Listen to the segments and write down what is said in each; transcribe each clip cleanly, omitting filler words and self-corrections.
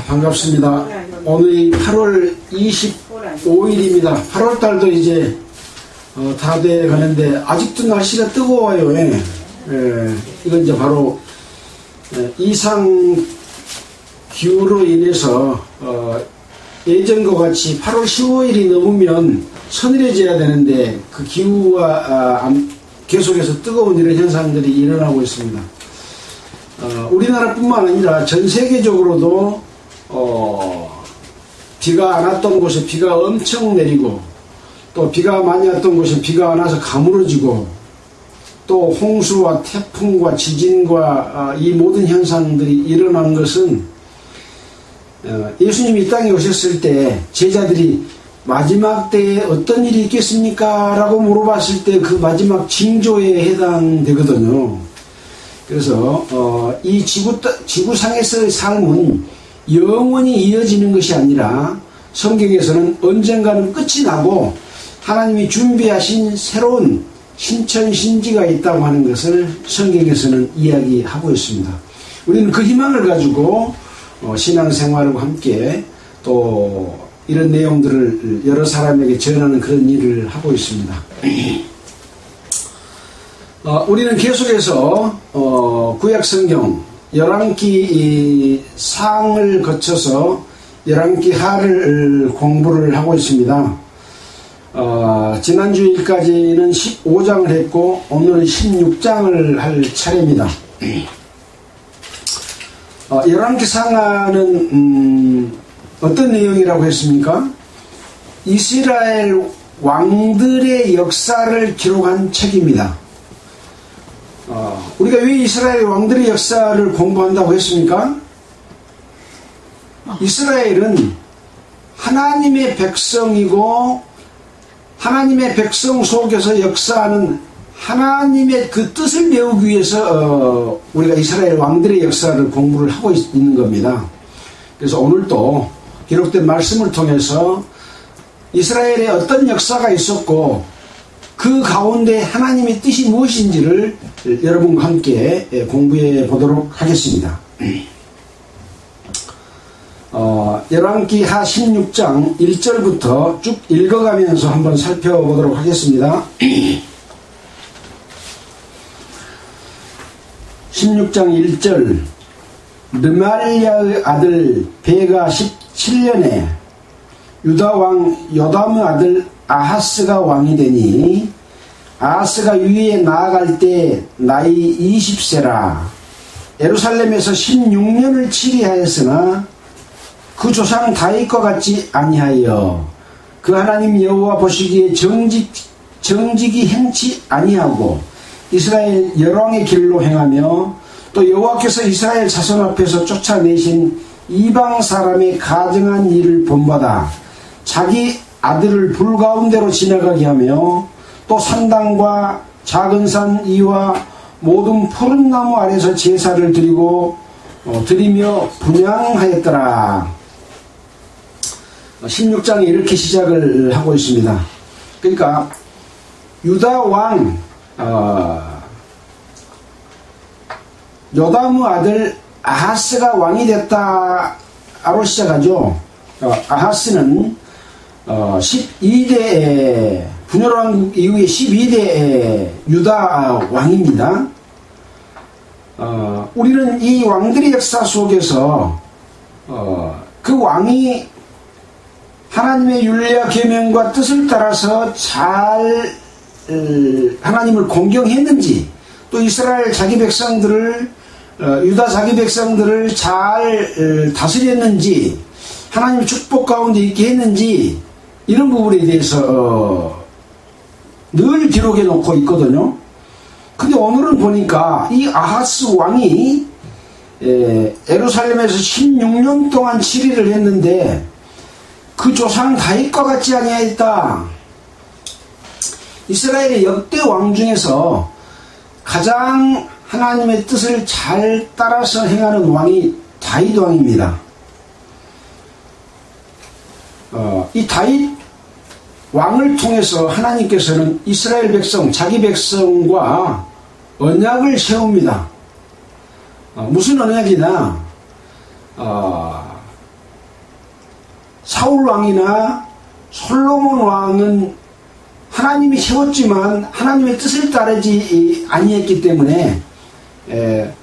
반갑습니다. 오늘이 8월 25일입니다. 8월달도 이제 다 돼 가는데 아직도 날씨가 뜨거워요. 이건 이제 바로 이상 기후로 인해서 예전과 같이 8월 15일이 넘으면 서늘해져야 되는데 그 기후가 계속해서 뜨거운 이런 현상들이 일어나고 있습니다. 우리나라뿐만 아니라 전 세계적으로도 비가 안 왔던 곳에 비가 엄청 내리고, 또 비가 많이 왔던 곳에 비가 안 와서 가물어지고, 또 홍수와 태풍과 지진과 이 모든 현상들이 일어나는 것은 예수님이 이 땅에 오셨을 때 제자들이 마지막 때에 어떤 일이 있겠습니까? 라고 물어봤을 때 그 마지막 징조에 해당되거든요. 그래서 이 지구상에서의 삶은 영원히 이어지는 것이 아니라 성경에서는 언젠가는 끝이 나고 하나님이 준비하신 새로운 신천신지가 있다고 하는 것을 성경에서는 이야기하고 있습니다. 우리는 그 희망을 가지고 신앙생활과 함께 또 이런 내용들을 여러 사람에게 전하는 그런 일을 하고 있습니다. 우리는 계속해서 구약성경 열왕기 상을 거쳐서 열왕기 하를 공부를 하고 있습니다. 지난주일까지는 15장을 했고 오늘은 16장을 할 차례입니다. 열왕기 상하는 어떤 내용이라고 했습니까? 이스라엘 왕들의 역사를 기록한 책입니다. 우리가 왜 이스라엘 왕들의 역사를 공부한다고 했습니까? 이스라엘은 하나님의 백성이고 하나님의 백성 속에서 역사하는 하나님의 그 뜻을 배우기 위해서 우리가 이스라엘 왕들의 역사를 공부를 하고 있는 겁니다. 그래서 오늘도 기록된 말씀을 통해서 이스라엘에 어떤 역사가 있었고 그 가운데 하나님의 뜻이 무엇인지를 여러분과 함께 공부해 보도록 하겠습니다. 열왕기 하 16장 1절부터 쭉 읽어가면서 한번 살펴보도록 하겠습니다. 16장 1절 르말리아의 아들 베가 17년에 유다왕 요담의 아들 아하스가 왕이 되니 아하스가 위에 나아갈 때 나이 20세라 예루살렘에서 16년을 치리하였으나 그 조상 다윗과 같지 아니하여 그 하나님 여호와 보시기에 정직이 행치 아니하고 이스라엘 열왕의 길로 행하며 또 여호와께서 이스라엘 자손 앞에서 쫓아내신 이방 사람의 가증한 일을 본받아 자기 아들을 불 가운데로 지나가게 하며 또 산당과 작은 산 이와 모든 푸른 나무 아래서 제사를 드리며 분향하였더라. 16장에 이렇게 시작을 하고 있습니다. 그러니까 유다 왕 요담의 아들 아하스가 왕이 됐다로 시작하죠. 아하스는 12대 분열왕국 이후에 12대 유다 왕입니다. 우리는 이 왕들의 역사 속에서 그 왕이 하나님의 윤리와 계명과 뜻을 따라서 잘 하나님을 공경했는지, 또 이스라엘 자기 백성들을 유다 자기 백성들을 잘 다스렸는지, 하나님의 축복 가운데 있게 했는지, 이런 부분에 대해서 늘 기록해 놓고 있거든요. 근데 오늘은 보니까 이 아하스 왕이 예루살렘에서 16년 동안 치리를 했는데 그 조상 다윗과 같지 아니하였다. 이스라엘의 역대 왕 중에서 가장 하나님의 뜻을 잘 따라서 행하는 왕이 다윗 왕입니다. 이 다윗 왕을 통해서 하나님께서는 이스라엘 백성, 자기 백성과 언약을 세웁니다. 무슨 언약이냐? 사울 왕이나 솔로몬 왕은 하나님이 세웠지만 하나님의 뜻을 따르지 아니했기 때문에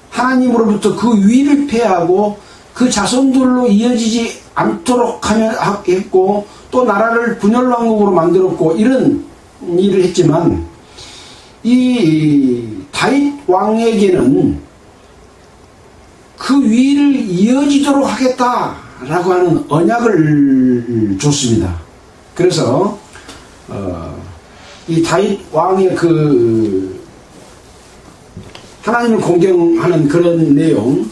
하나님으로부터 그 위를 폐하고 그 자손들로 이어지지 않도록 했고, 또 나라를 분열왕국으로 만들었고, 이런 일을 했지만 이 다윗 왕에게는 그 위를 이어지도록 하겠다라고 하는 언약을 줬습니다. 그래서 이 다윗 왕의 그 하나님을 공경하는 그런 내용,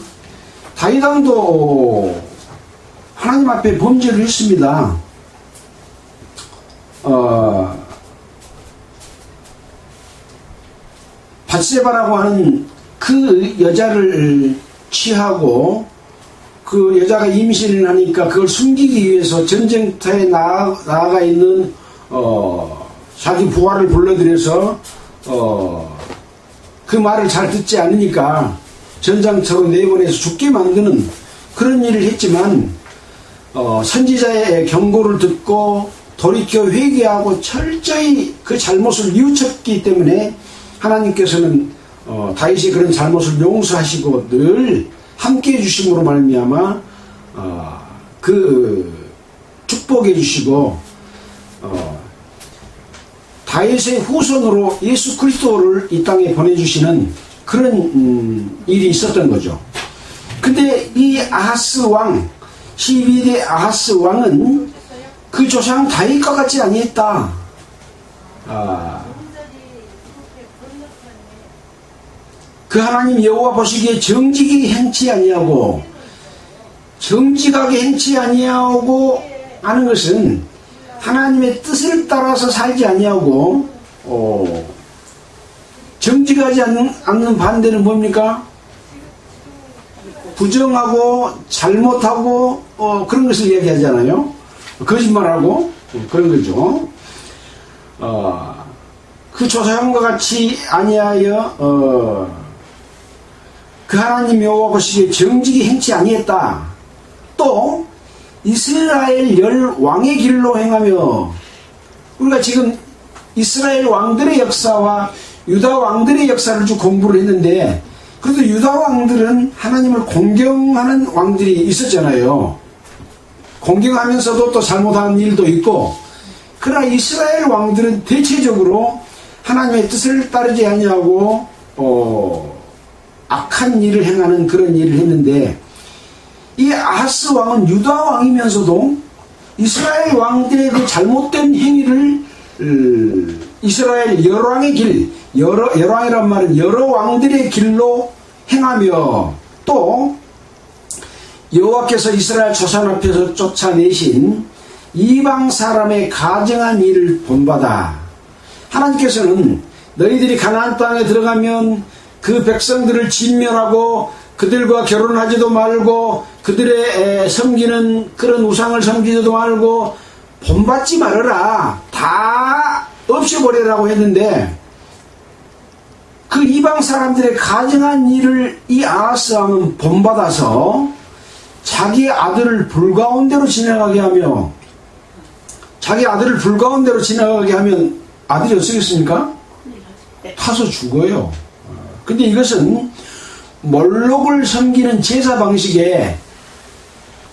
다윗 왕도 하나님 앞에 범죄를 했습니다. 밧세바라고 하는 그 여자를 취하고 그 여자가 임신을 하니까 그걸 숨기기 위해서 전쟁터에 나아가 있는 자기 부하를 불러들여서 그 말을 잘 듣지 않으니까 전장터로 내보내서 죽게 만드는 그런 일을 했지만 선지자의 경고를 듣고 돌이켜 회개하고 철저히 그 잘못을 뉘우쳤기 때문에 하나님께서는 다윗이 그런 잘못을 용서하시고 늘 함께해 주심으로 말미암아 그 축복해 주시고 다윗의 후손으로 예수 그리스도를 이 땅에 보내주시는 그런 일이 있었던 거죠. 근데 이 아하스 왕, 12대 아하스 왕은 그 조상 다윗과 같지 아니했다. 그 하나님 여호와 보시기에 정직이 행치 아니하고 정직하게 행치 아니하고 하는 것은 하나님의 뜻을 따라서 살지 아니하고 정직하지 않는 반대는 뭡니까? 부정하고 잘못하고 그런 것을 이야기하잖아요. 거짓말하고 그런 거죠. 그 조상과 같이 아니하여 그 하나님 여호와 보시기에 정직이 행치 아니했다. 또 이스라엘 열 왕의 길로 행하며, 우리가 지금 이스라엘 왕들의 역사와 유다 왕들의 역사를 쭉 공부를 했는데, 그래도 유다 왕들은 하나님을 공경하는 왕들이 있었잖아요. 공경하면서도 또 잘못하는 일도 있고, 그러나 이스라엘 왕들은 대체적으로 하나님의 뜻을 따르지 아니하고 악한 일을 행하는 그런 일을 했는데, 이 아하스 왕은 유다 왕이면서도 이스라엘 왕들의 그 잘못된 행위를 이스라엘 열왕의 길, 열왕이란 말은 여러 왕들의 길로 행하며, 또 여호와께서 이스라엘 조상 앞에서 쫓아내신 이방 사람의 가증한 일을 본받아. 하나님께서는 너희들이 가나안 땅에 들어가면 그 백성들을 진멸하고 그들과 결혼하지도 말고 그들의 섬기는 그런 우상을 섬기지도 말고 본받지 말아라, 다 없애버리라고 했는데, 그 이방 사람들의 가증한 일을 이 아하스 왕은 본받아서 자기 아들을 불가운데로 지나가게 하며, 자기 아들을 불가운데로 지나가게 하면 아들이 어떻겠습니까? 타서 죽어요. 근데 이것은 몰록을 섬기는 제사 방식에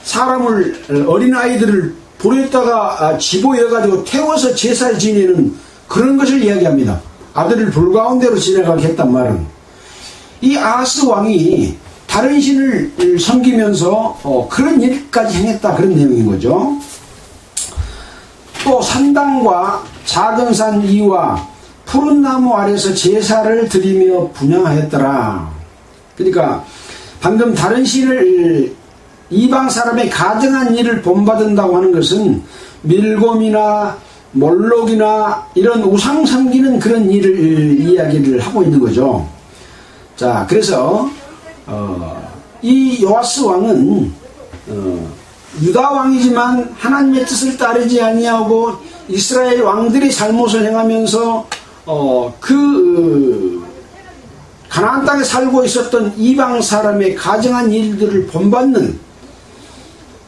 사람을, 어린아이들을 불에다가 집어여가지고 태워서 제사를 지내는 그런 것을 이야기합니다. 아들을 불가운데로 지나가게 했단 말은, 이 아하스 왕이 다른 신을 섬기면서 그런 일까지 행했다, 그런 내용인 거죠. 또 산당과 작은 산 위와 푸른 나무 아래서 제사를 드리며 분향하였더라. 그러니까 방금 다른 신을, 이방 사람의 가증한 일을 본받는다고 하는 것은 밀곰이나 몰록이나 이런 우상 섬기는 그런 일을 이야기를 하고 있는 거죠. 자, 그래서 이 요아스 왕은 유다 왕이지만 하나님의 뜻을 따르지 아니하고 이스라엘 왕들이 잘못을 행하면서 그 가나안 땅에 살고 있었던 이방 사람의 가증한 일들을 본받는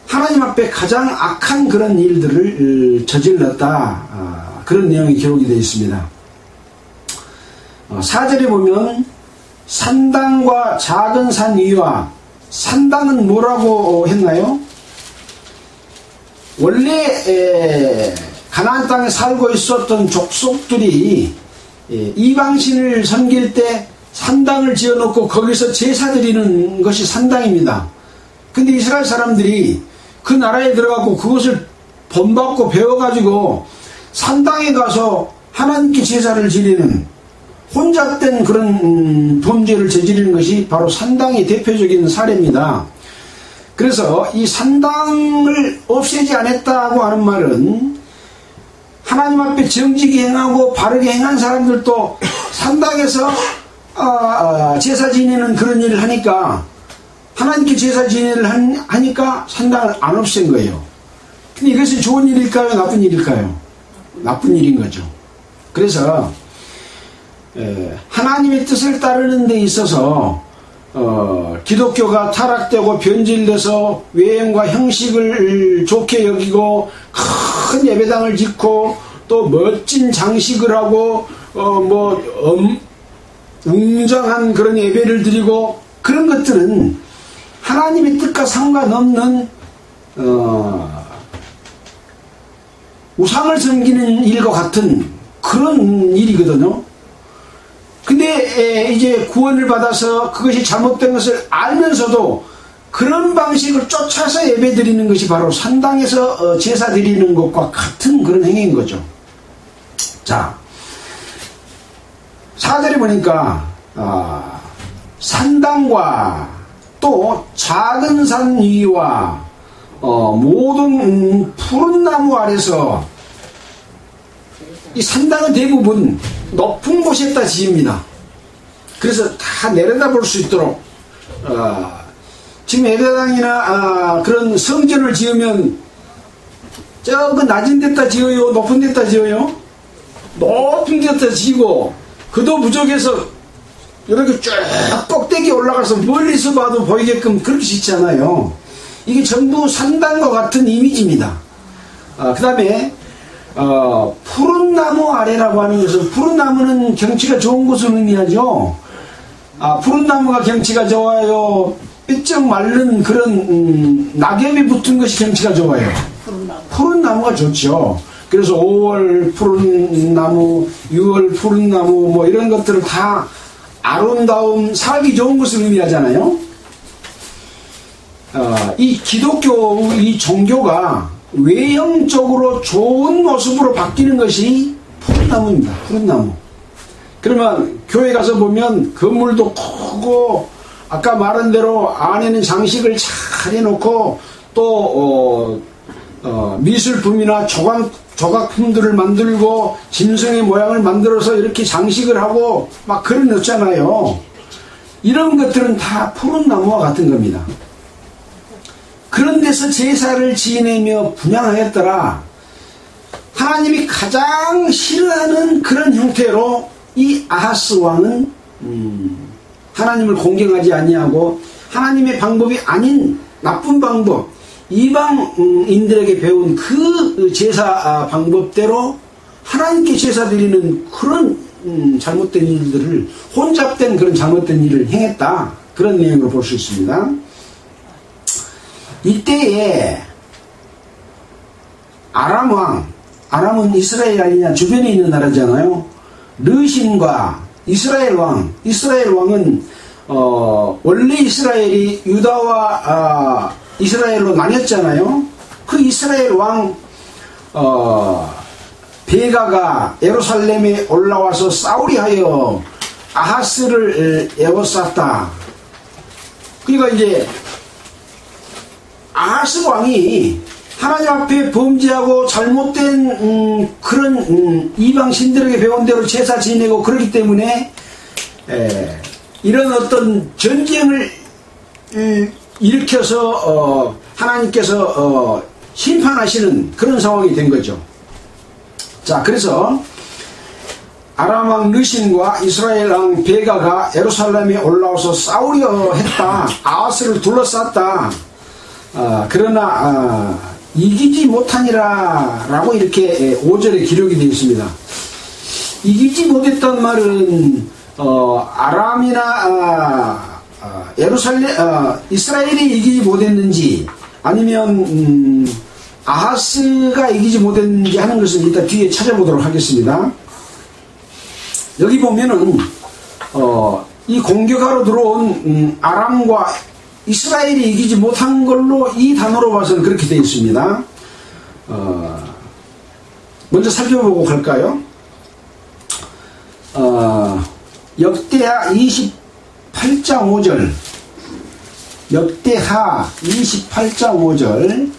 하나님 앞에 가장 악한 그런 일들을 저질렀다. 그런 내용이 기록이 되어 있습니다. 4절에 보면 산당과 작은 산 위와, 산당은 뭐라고 했나요? 원래 가나안 땅에 살고 있었던 족속들이 이방신을 섬길 때 산당을 지어놓고 거기서 제사 드리는 것이 산당입니다. 근데 이스라엘 사람들이 그 나라에 들어가고 그것을 본받고 배워가지고 산당에 가서 하나님께 제사를 지내는 혼잡된 그런 범죄를 저지르는 것이 바로 산당의 대표적인 사례입니다. 그래서 이 산당을 없애지 않았다고 하는 말은 하나님 앞에 정직히 행하고 바르게 행한 사람들도 산당에서 제사 지내는 그런 일을 하니까, 하나님께 제사 지내를 하니까 산당을 안 없앤 거예요. 근데 이것이 좋은 일일까요? 나쁜 일일까요? 나쁜 일인 거죠. 그래서 하나님의 뜻을 따르는 데 있어서 기독교가 타락되고 변질돼서 외형과 형식을 좋게 여기고 큰 예배당을 짓고 또 멋진 장식을 하고 웅장한 그런 예배를 드리고, 그런 것들은 하나님의 뜻과 상관없는 우상을 섬기는 일과 같은 그런 일이거든요. 근데 이제 구원을 받아서 그것이 잘못된 것을 알면서도 그런 방식을 쫓아서 예배 드리는 것이 바로 산당에서 제사 드리는 것과 같은 그런 행위인 거죠. 자, 4절에 보니까 산당과 또 작은 산 위와 모든 푸른 나무 아래서, 이 산당은 대부분 높은 곳에다 지읍니다. 그래서 다 내려다볼 수 있도록, 지금 예배당이나 그런 성전을 지으면 저거 낮은 데다 지어요? 높은 데다 지어요? 높은 데다 지고, 그도 부족해서 이렇게 쭉 꼭대기에 올라가서 멀리서 봐도 보이게끔 그렇게 짓잖아요. 이게 전부 산당과 같은 이미지입니다. 그 다음에 푸른 나무 아래라고 하는 것은, 푸른 나무는 경치가 좋은 곳을 의미하죠. 푸른 나무가 경치가 좋아요? 삐쩍 마른 그런 낙엽이 붙은 것이 경치가 좋아요? 푸른 나무가 좋죠. 그래서 5월 푸른 나무, 6월 푸른 나무 뭐 이런 것들은 다 아름다움, 살기 좋은 것을 의미하잖아요. 이 기독교, 이 종교가 외형적으로 좋은 모습으로 바뀌는 것이 푸른 나무입니다. 푸른 나무. 그러면 교회 가서 보면 건물도 크고, 아까 말한 대로 안에는 장식을 잘 해놓고 또 미술품이나 조각품들을 만들고 짐승의 모양을 만들어서 이렇게 장식을 하고 막 그런 넣잖아요. 이런 것들은 다 푸른 나무와 같은 겁니다. 그런 데서 제사를 지내며 분향하였더라. 하나님이 가장 싫어하는 그런 형태로 이 아하스 왕은 하나님을 공경하지 아니하고 하나님의 방법이 아닌 나쁜 방법, 이방인들에게 배운 그 제사 방법대로 하나님께 제사 드리는 그런 잘못된 일들을, 혼잡된 그런 잘못된 일을 행했다. 그런 내용으로 볼 수 있습니다. 이때에 아람 왕, 아람은 이스라엘 아니냐, 주변에 있는 나라잖아요. 르신과 이스라엘 왕은 원래 이스라엘이 유다와 이스라엘로 나뉘었잖아요. 그 이스라엘 왕 베가가 예루살렘에 올라와서 싸우리 하여 아하스를 에워쌌다. 그러니까 이제 아하스 왕이 하나님 앞에 범죄하고 잘못된 그런 이방 신들에게 배운 대로 제사 지내고 그러기 때문에 이런 어떤 전쟁을 일으켜서 하나님께서 심판하시는 그런 상황이 된 거죠. 자, 그래서 아람 왕 르신과 이스라엘 왕 베가가 예루살렘에 올라와서 싸우려 했다. 아하스를 둘러쌌다. 그러나 이기지 못하니라 라고 이렇게 5절에 기록이 되어 있습니다. 이기지 못했단 말은 아람이나 이스라엘이 이기지 못했는지 아니면 아하스가 이기지 못했는지 하는 것은 일단 뒤에 찾아보도록 하겠습니다. 여기 보면은 이 공격하러 들어온 아람과 이스라엘이 이기지 못한 걸로 이 단어로 봐서는 그렇게 되어 있습니다. 먼저 살펴보고 갈까요? 역대하 28장 5절, 역대하 28장 5절.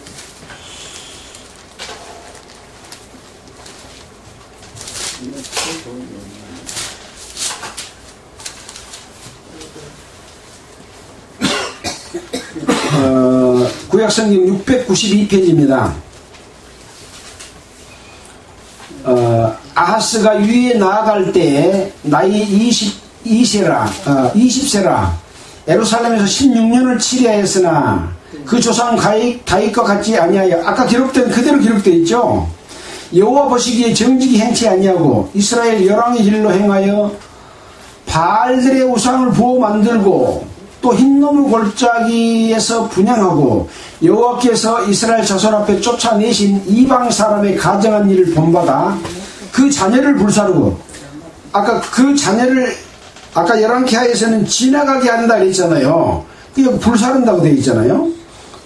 구약성경 692페이지입니다. 아하스가 위에 나아갈 때 나이 20세라 예루살렘에서 16년을 치리하였으나 그 조상 다윗과 같지 아니하여, 아까 기록된 그대로 기록되어 있죠. 여호와 보시기에 정직히 행치 아니하고 이스라엘 열왕의 길로 행하여 바알들의 우상을 부어 만들고 또 흰놈의 골짜기에서 분향하고 여호와께서 이스라엘 자손 앞에 쫓아내신 이방 사람의 가정한 일을 본받아 그 자녀를 불사르고, 아까 그 자녀를 아까 열왕기하에서는 지나가게 한다 그랬잖아요. 그 불사른다고 되어 있잖아요.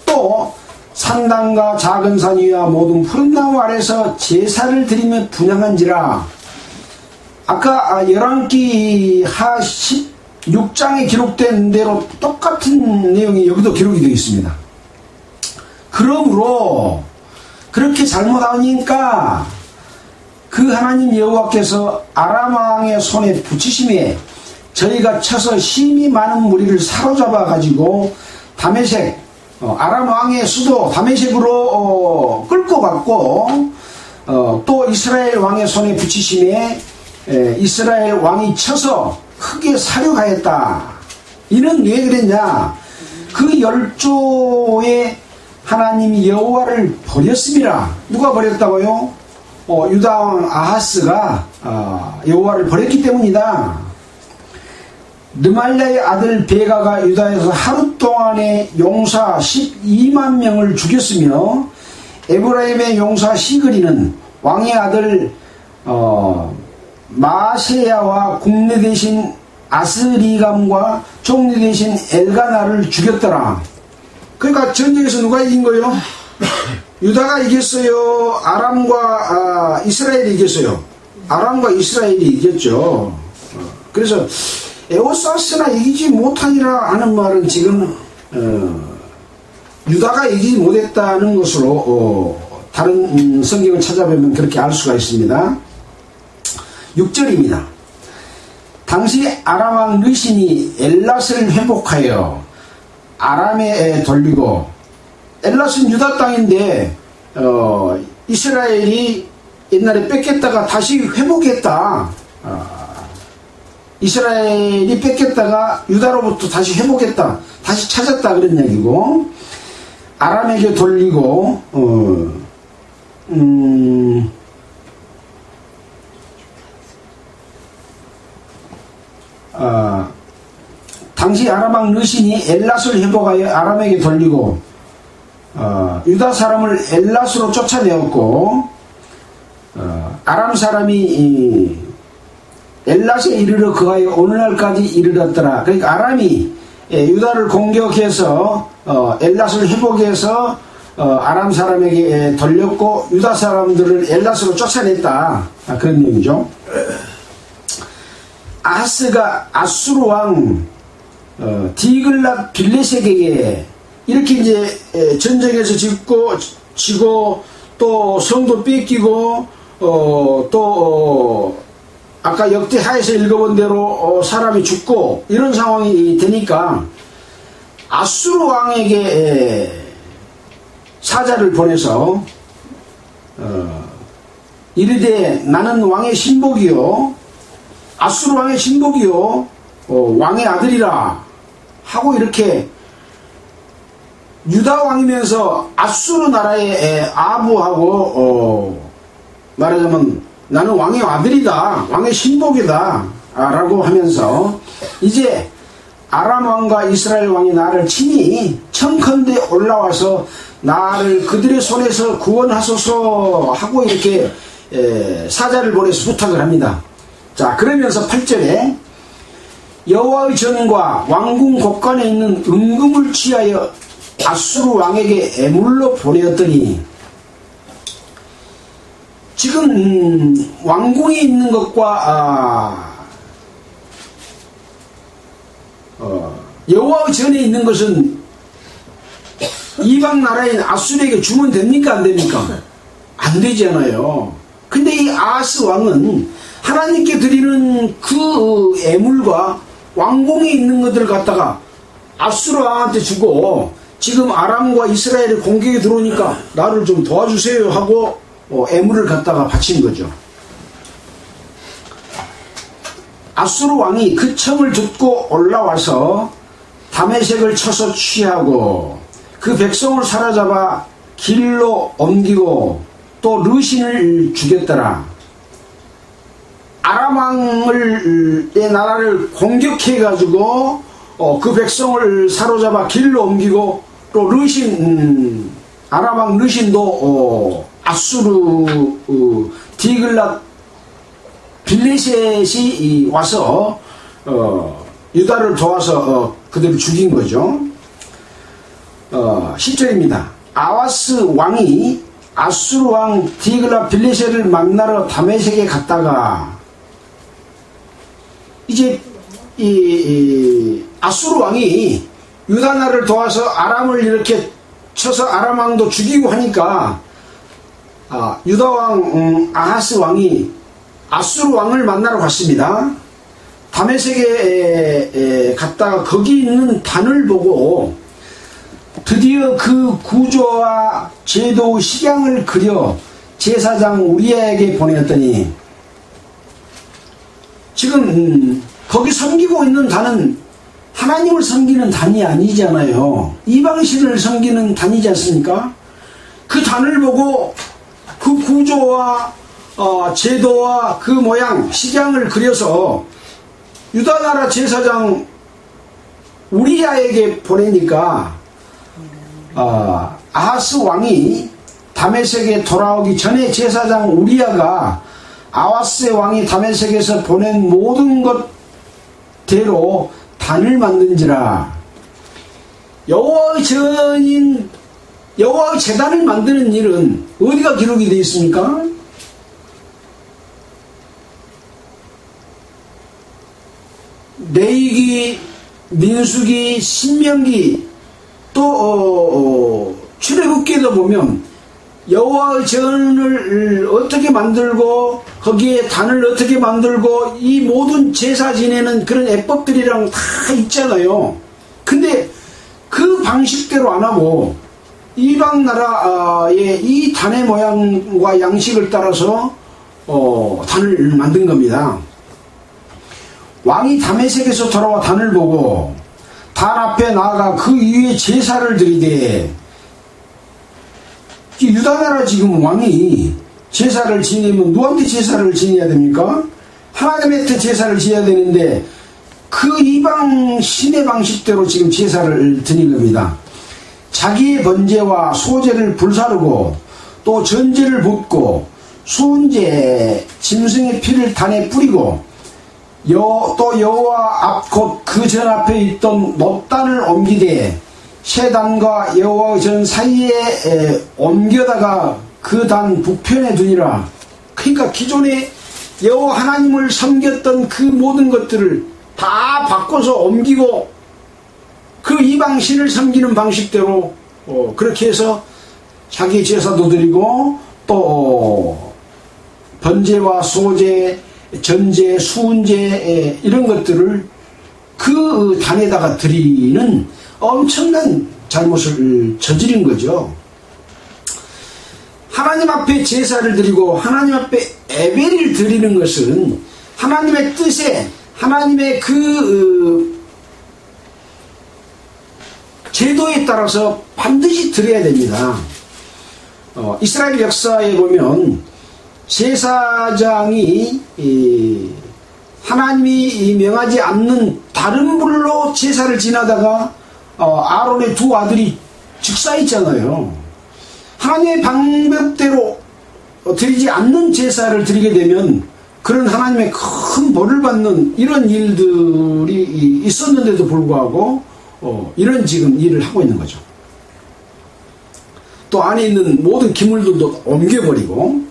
또 산당과 작은 산 위와 모든 푸른 나무 아래서 제사를 드리며 분향한지라. 아까 열왕기 하 16장에 기록된 대로 똑같은 내용이 여기도 기록이 되어 있습니다. 그러므로 그렇게 잘못하니까 그 하나님 여호와께서 아람 왕의 손에 붙이심에 저희가 쳐서 심히 많은 무리를 사로잡아 가지고 다메섹, 아람 왕의 수도 다메섹으로 끌고 갔고, 또 이스라엘 왕의 손에 붙이심에 이스라엘 왕이 쳐서 크게 사륙하였다. 이는 왜 그랬냐? 그 열조의 하나님 여호와를 버렸습니다. 누가 버렸다고요? 유다 왕 아하스가 여호와를 버렸기 때문이다. 르말랴의 아들 베가가 유다에서 하루 동안에 용사 12만 명을 죽였으며 에브라임의 용사 시그리는 왕의 아들 마세야와 국내 대신 아스리감과 종래 대신 엘가나를 죽였더라. 그러니까 전쟁에서 누가 이긴 거예요? 유다가 이겼어요? 아람과 이스라엘이 이겼어요? 아람과 이스라엘이 이겼죠. 그래서 에오사스나 이기지 못하니라 하는 말은 지금 유다가 이기지 못했다는 것으로 다른 성경을 찾아보면 그렇게 알 수가 있습니다. 6절입니다. 당시 아람 왕 르신이 엘랏을 회복하여 아람에 돌리고, 엘랏은 유다 땅인데 이스라엘이 옛날에 뺏겼다가 다시 회복했다. 이스라엘이 뺏겼다가 유다로부터 다시 회복했다, 다시 찾았다, 그런 이야기고, 아람에게 돌리고 당시 아람 왕 르신이 엘랏을 회복하여 아람에게 돌리고 유다 사람을 엘랏으로 쫓아내었고, 아람 사람이 엘랏에 이르러 그하여 오늘날까지 이르렀더라. 그러니까 아람이 유다를 공격해서 엘랏을 회복해서 아람 사람에게 돌렸고 유다 사람들을 엘랏으로 쫓아냈다. 그런 내용이죠. 아하스가 아수르 왕 디글랏 빌레섹에게 이렇게 이제 전쟁에서 지고 또 성도 뺏기고 또 아까 역대하에서 읽어본 대로 사람이 죽고 이런 상황이 되니까 아수르 왕에게 사자를 보내서 이르되 나는 왕의 신복이요 아수르 왕의 신복이요 왕의 아들이라 하고 이렇게 유다 왕이면서 아수르 나라의 아부하고 말하자면 나는 왕의 아들이다, 왕의 신복이다 라고 하면서 이제 아람 왕과 이스라엘 왕이 나를 친히 청컨대 올라와서 나를 그들의 손에서 구원하소서 하고 이렇게 사자를 보내서 부탁을 합니다. 자, 그러면서 8절에 여호와의 전과 왕궁 곳간에 있는 은금을 취하여 아수르 왕에게 애물로 보내었더니, 지금 왕궁에 있는 것과 여호와의 전에 있는 것은 이방 나라인 아수르에게 주면 됩니까? 안 됩니까? 안 되잖아요. 근데 이 아하스 왕은 하나님께 드리는 그 애물과 왕궁에 있는 것들을 갖다가 아수르 왕한테 주고, 지금 아람과 이스라엘이 공격에 들어오니까 나를 좀 도와주세요 하고 애물을 갖다가 바친 거죠. 아수르 왕이 그 청을 듣고 올라와서 다메섹을 쳐서 취하고 그 백성을 사로잡아 길로 옮기고 또 르신을 죽였더라. 아람 왕의 나라를 공격해가지고 그 백성을 사로잡아 길로 옮기고 또 르신 아람 왕 르신도 아수르 디글랏 빌레셋이 와서 유다를 도와서 그들을 죽인 거죠. 10절입니다. 아하스 왕이 아수르 왕 디글랏 빌레셋을 만나러 다메섹에 갔다가, 이제 이 아수르 왕이 유다 나라를 도와서 아람을 이렇게 쳐서 아람 왕도 죽이고 하니까 유다 왕 아하스 왕이 아수르 왕을 만나러 갔습니다. 다메섹에 갔다가 거기 있는 단을 보고 드디어 그 구조와 제도 식양을 그려 제사장 우리야에게 보내었더니, 지금 거기 섬기고 있는 단은 하나님을 섬기는 단이 아니잖아요. 이방신을 섬기는 단이지 않습니까? 그 단을 보고 그 구조와 제도와 그 모양 식양을 그려서 유다 나라 제사장 우리야에게 보내니까 아하스 왕이 다메섹에 돌아오기 전에 제사장 우리야가 아하스 왕이 다메섹에서 보낸 모든 것대로 단을 만든지라. 여호와의 전인 여호와의 제단을 만드는 일은 어디가 기록이 되어 있습니까? 레위기, 민수기, 신명기, 또 출애굽기에도 보면 여호와의 전을 어떻게 만들고 거기에 단을 어떻게 만들고 이 모든 제사 지내는 그런 예법들이랑 다 있잖아요. 근데 그 방식대로 안 하고 이방 나라의 이 단의 모양과 양식을 따라서 단을 만든 겁니다. 왕이 다메섹에서 돌아와 단을 보고 단 앞에 나아가 그 위에 제사를 드리되, 유다 나라 지금 왕이 제사를 지내면 누구한테 제사를 지내야 됩니까? 하나님한테 제사를 지내야 되는데 그 이방 신의 방식대로 지금 제사를 드린 겁니다. 자기의 번제와 소제를 불사르고 또 전제를 붓고 수은제 짐승의 피를 단에 뿌리고 또 여호와 앞 곧 그 전 앞에 있던 놋단을 옮기되 새 단과 여호와 전 사이에 옮겨다가 그 단 북편에 두니라. 그러니까 기존에 여호와 하나님을 섬겼던 그 모든 것들을 다 바꿔서 옮기고 그 이방신을 섬기는 방식대로 그렇게 해서 자기 제사도 드리고 또 번제와 소제, 전제, 수은제 이런 것들을 그 단에다가 드리는 엄청난 잘못을 저지른 거죠. 하나님 앞에 제사를 드리고 하나님 앞에 예배를 드리는 것은 하나님의 뜻에 하나님의 그 제도에 따라서 반드시 드려야 됩니다. 이스라엘 역사에 보면 제사장이 하나님이 명하지 않는 다른 불로 제사를 지나다가 아론의 두 아들이 즉사했잖아요. 하나님의 방법대로 드리지 않는 제사를 드리게 되면 그런 하나님의 큰 벌을 받는 이런 일들이 있었는데도 불구하고 이런 지금 일을 하고 있는 거죠. 또 안에 있는 모든 기물들도 옮겨버리고,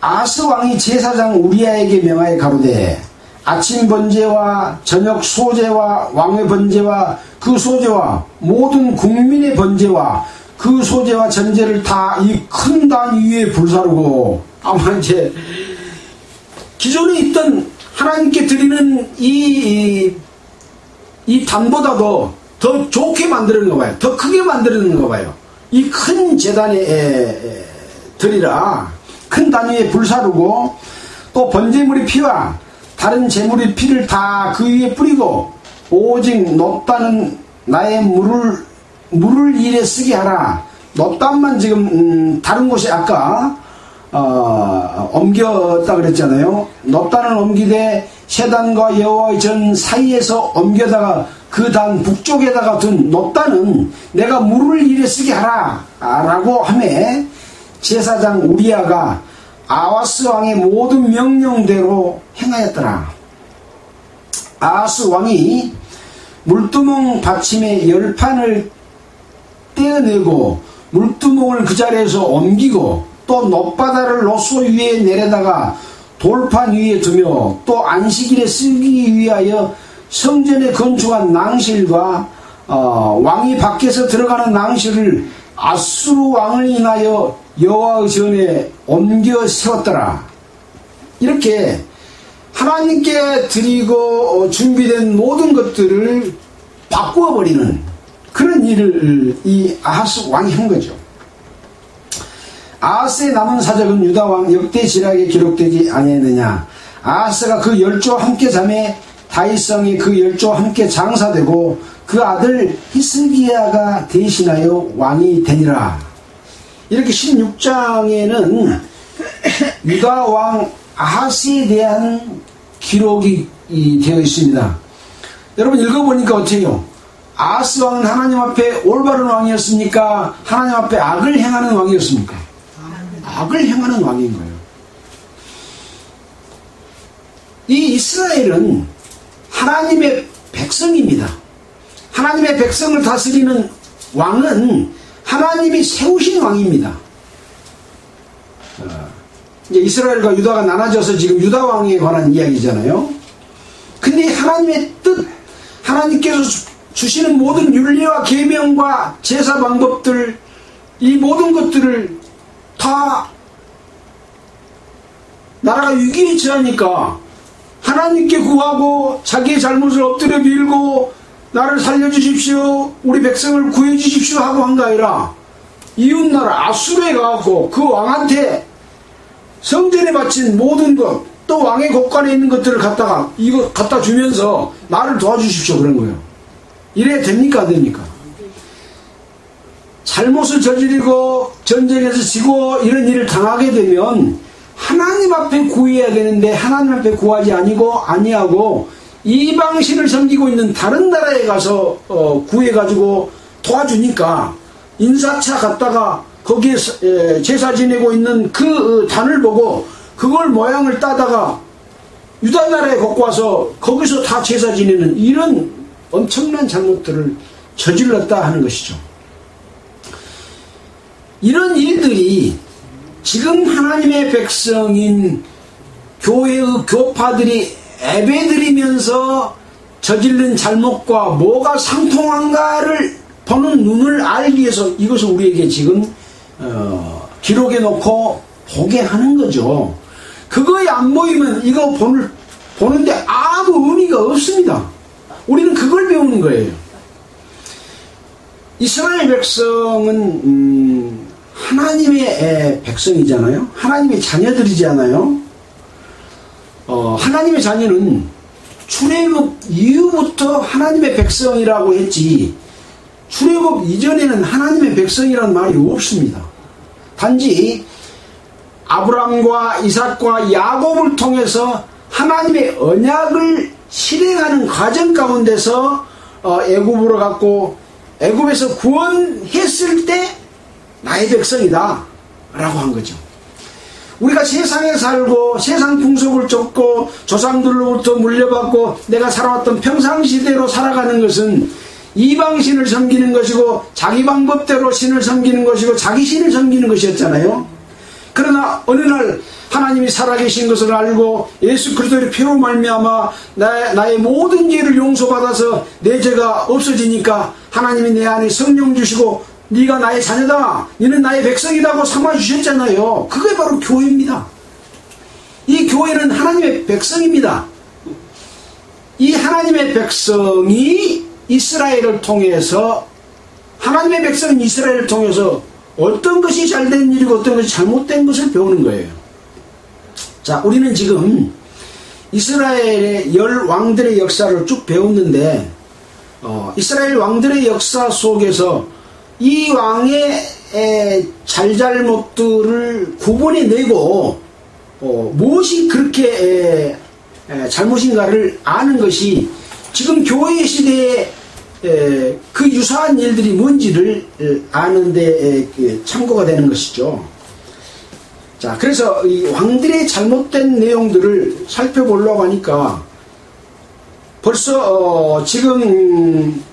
아하스 왕이 제사장 우리아에게 명하여 가로되 아침 번제와 저녁 소제와 왕의 번제와 그 소제와 모든 국민의 번제와 그 소제와 전제를 다 이 큰 단 위에 불사르고, 아마 이제 기존에 있던 하나님께 드리는 이 단보다도 더 좋게 만드는 거 봐요. 더 크게 만드는 거 봐요. 이 큰 제단에 드리라. 큰 단위에 불사르고, 또 번제물의 피와 다른 제물의 피를 다 그 위에 뿌리고 오직 놋단은 나의 물을 일에 쓰게 하라. 놋단만 지금 다른 곳에 아까 옮겼다 그랬잖아요. 놋단을 옮기되 세단과 여호와의 전 사이에서 옮겨다가 그 단 북쪽에다가 둔 놋단은 내가 물을 일에 쓰게 하라 라고 하매, 제사장 우리아가 아하스 왕의 모든 명령대로 행하였더라. 아하스 왕이 물두멍 받침에 열판을 떼어내고 물두멍을 그 자리에서 옮기고, 또 놋바다를 놋소 위에 내려다가 돌판 위에 두며, 또 안식일에 쓰기 위하여 성전에 건축한 낭실과 왕이 밖에서 들어가는 낭실을 아수르 왕을 인하여 여호와의 전에 옮겨 세웠더라. 이렇게 하나님께 드리고 준비된 모든 것들을 바꾸어 버리는 그런 일을 이 아하스 왕이 한 거죠. 아하스의 남은 사적은 유다 왕 역대 지략에 기록되지 아니했느냐. 아하스가 그 열조와 함께 잠에 다윗성이 그 열조와 함께 장사되고 그 아들 히스기야가 대신하여 왕이 되니라. 이렇게 16장에는 유다 왕 아하스에 대한 기록이 되어 있습니다. 여러분 읽어보니까 어때요? 아하스 왕은 하나님 앞에 올바른 왕이었습니까? 하나님 앞에 악을 행하는 왕이었습니까? 악을 행하는 왕인 거예요. 이 이스라엘은 하나님의 백성입니다. 하나님의 백성을 다스리는 왕은 하나님이 세우신 왕입니다. 이제 이스라엘과 유다가 나눠져서 지금 유다 왕에 관한 이야기잖아요. 근데 하나님의 뜻, 하나님께서 주시는 모든 윤리와 계명과 제사 방법들, 이 모든 것들을 다 나라가 위기에 처하니까 하나님께 구하고 자기의 잘못을 엎드려 빌고 나를 살려주십시오, 우리 백성을 구해주십시오 하고 한 거 아니라 이웃나라 아수르에 가고 그 왕한테 성전에 바친 모든 것, 또 왕의 곳간에 있는 것들을 갖다가 이거 갖다 주면서 나를 도와주십시오 그런 거예요. 이래야 됩니까 안 됩니까? 잘못을 저지르고 전쟁에서 지고 이런 일을 당하게 되면 하나님 앞에 구해야 되는데 하나님 앞에 구하지 아니하고 이방신을 섬기고 있는 다른 나라에 가서 구해가지고 도와주니까 인사차 갔다가 거기에 제사 지내고 있는 그 단을 보고 그걸 모양을 따다가 유다 나라에 갖고 와서 거기서 다 제사 지내는 이런 엄청난 잘못들을 저질렀다 하는 것이죠. 이런 일들이 지금 하나님의 백성인 교회의 교파들이 예배드리면서 저지른 잘못과 뭐가 상통한가를 보는 눈을 알기 위해서 이것을 우리에게 지금 기록해 놓고 보게 하는 거죠. 그거에 안 보이면 이거 보는데 아무 의미가 없습니다. 우리는 그걸 배우는 거예요. 이스라엘 백성은 하나님의 백성이잖아요. 하나님의 자녀들이잖아요. 하나님의 자녀는 출애굽 이후부터 하나님의 백성이라고 했지 출애굽 이전에는 하나님의 백성이라는 말이 없습니다. 단지 아브람과 이삭과 야곱을 통해서 하나님의 언약을 실행하는 과정 가운데서 애굽으로 갔고 애굽에서 구원했을 때 나의 백성이다 라고 한 거죠. 우리가 세상에 살고 세상 풍속을 쫓고 조상들로부터 물려받고 내가 살아왔던 평상시대로 살아가는 것은 이방신을 섬기는 것이고 자기 방법대로 신을 섬기는 것이고 자기 신을 섬기는 것이었잖아요. 그러나 어느 날 하나님이 살아계신 것을 알고 예수 그리스도의 피로 말미암아 나의 모든 죄를 용서받아서 내 죄가 없어지니까 하나님이 내 안에 성령 주시고 네가 나의 자녀다, 너는 나의 백성이라고 삼아주셨잖아요. 그게 바로 교회입니다. 이 교회는 하나님의 백성입니다. 이 하나님의 백성이 이스라엘을 통해서 하나님의 백성은 이스라엘을 통해서 어떤 것이 잘된 일이고 어떤 것이 잘못된 것을 배우는 거예요. 자, 우리는 지금 이스라엘의 10왕들의 역사를 쭉 배웠는데 이스라엘 왕들의 역사 속에서 이 왕의 잘잘못들을 구분해내고 무엇이 그렇게 잘못인가를 아는 것이 지금 교회 시대에 그 유사한 일들이 뭔지를 아는 데 참고가 되는 것이죠. 자, 그래서 이 왕들의 잘못된 내용들을 살펴보려고 하니까 벌써 지금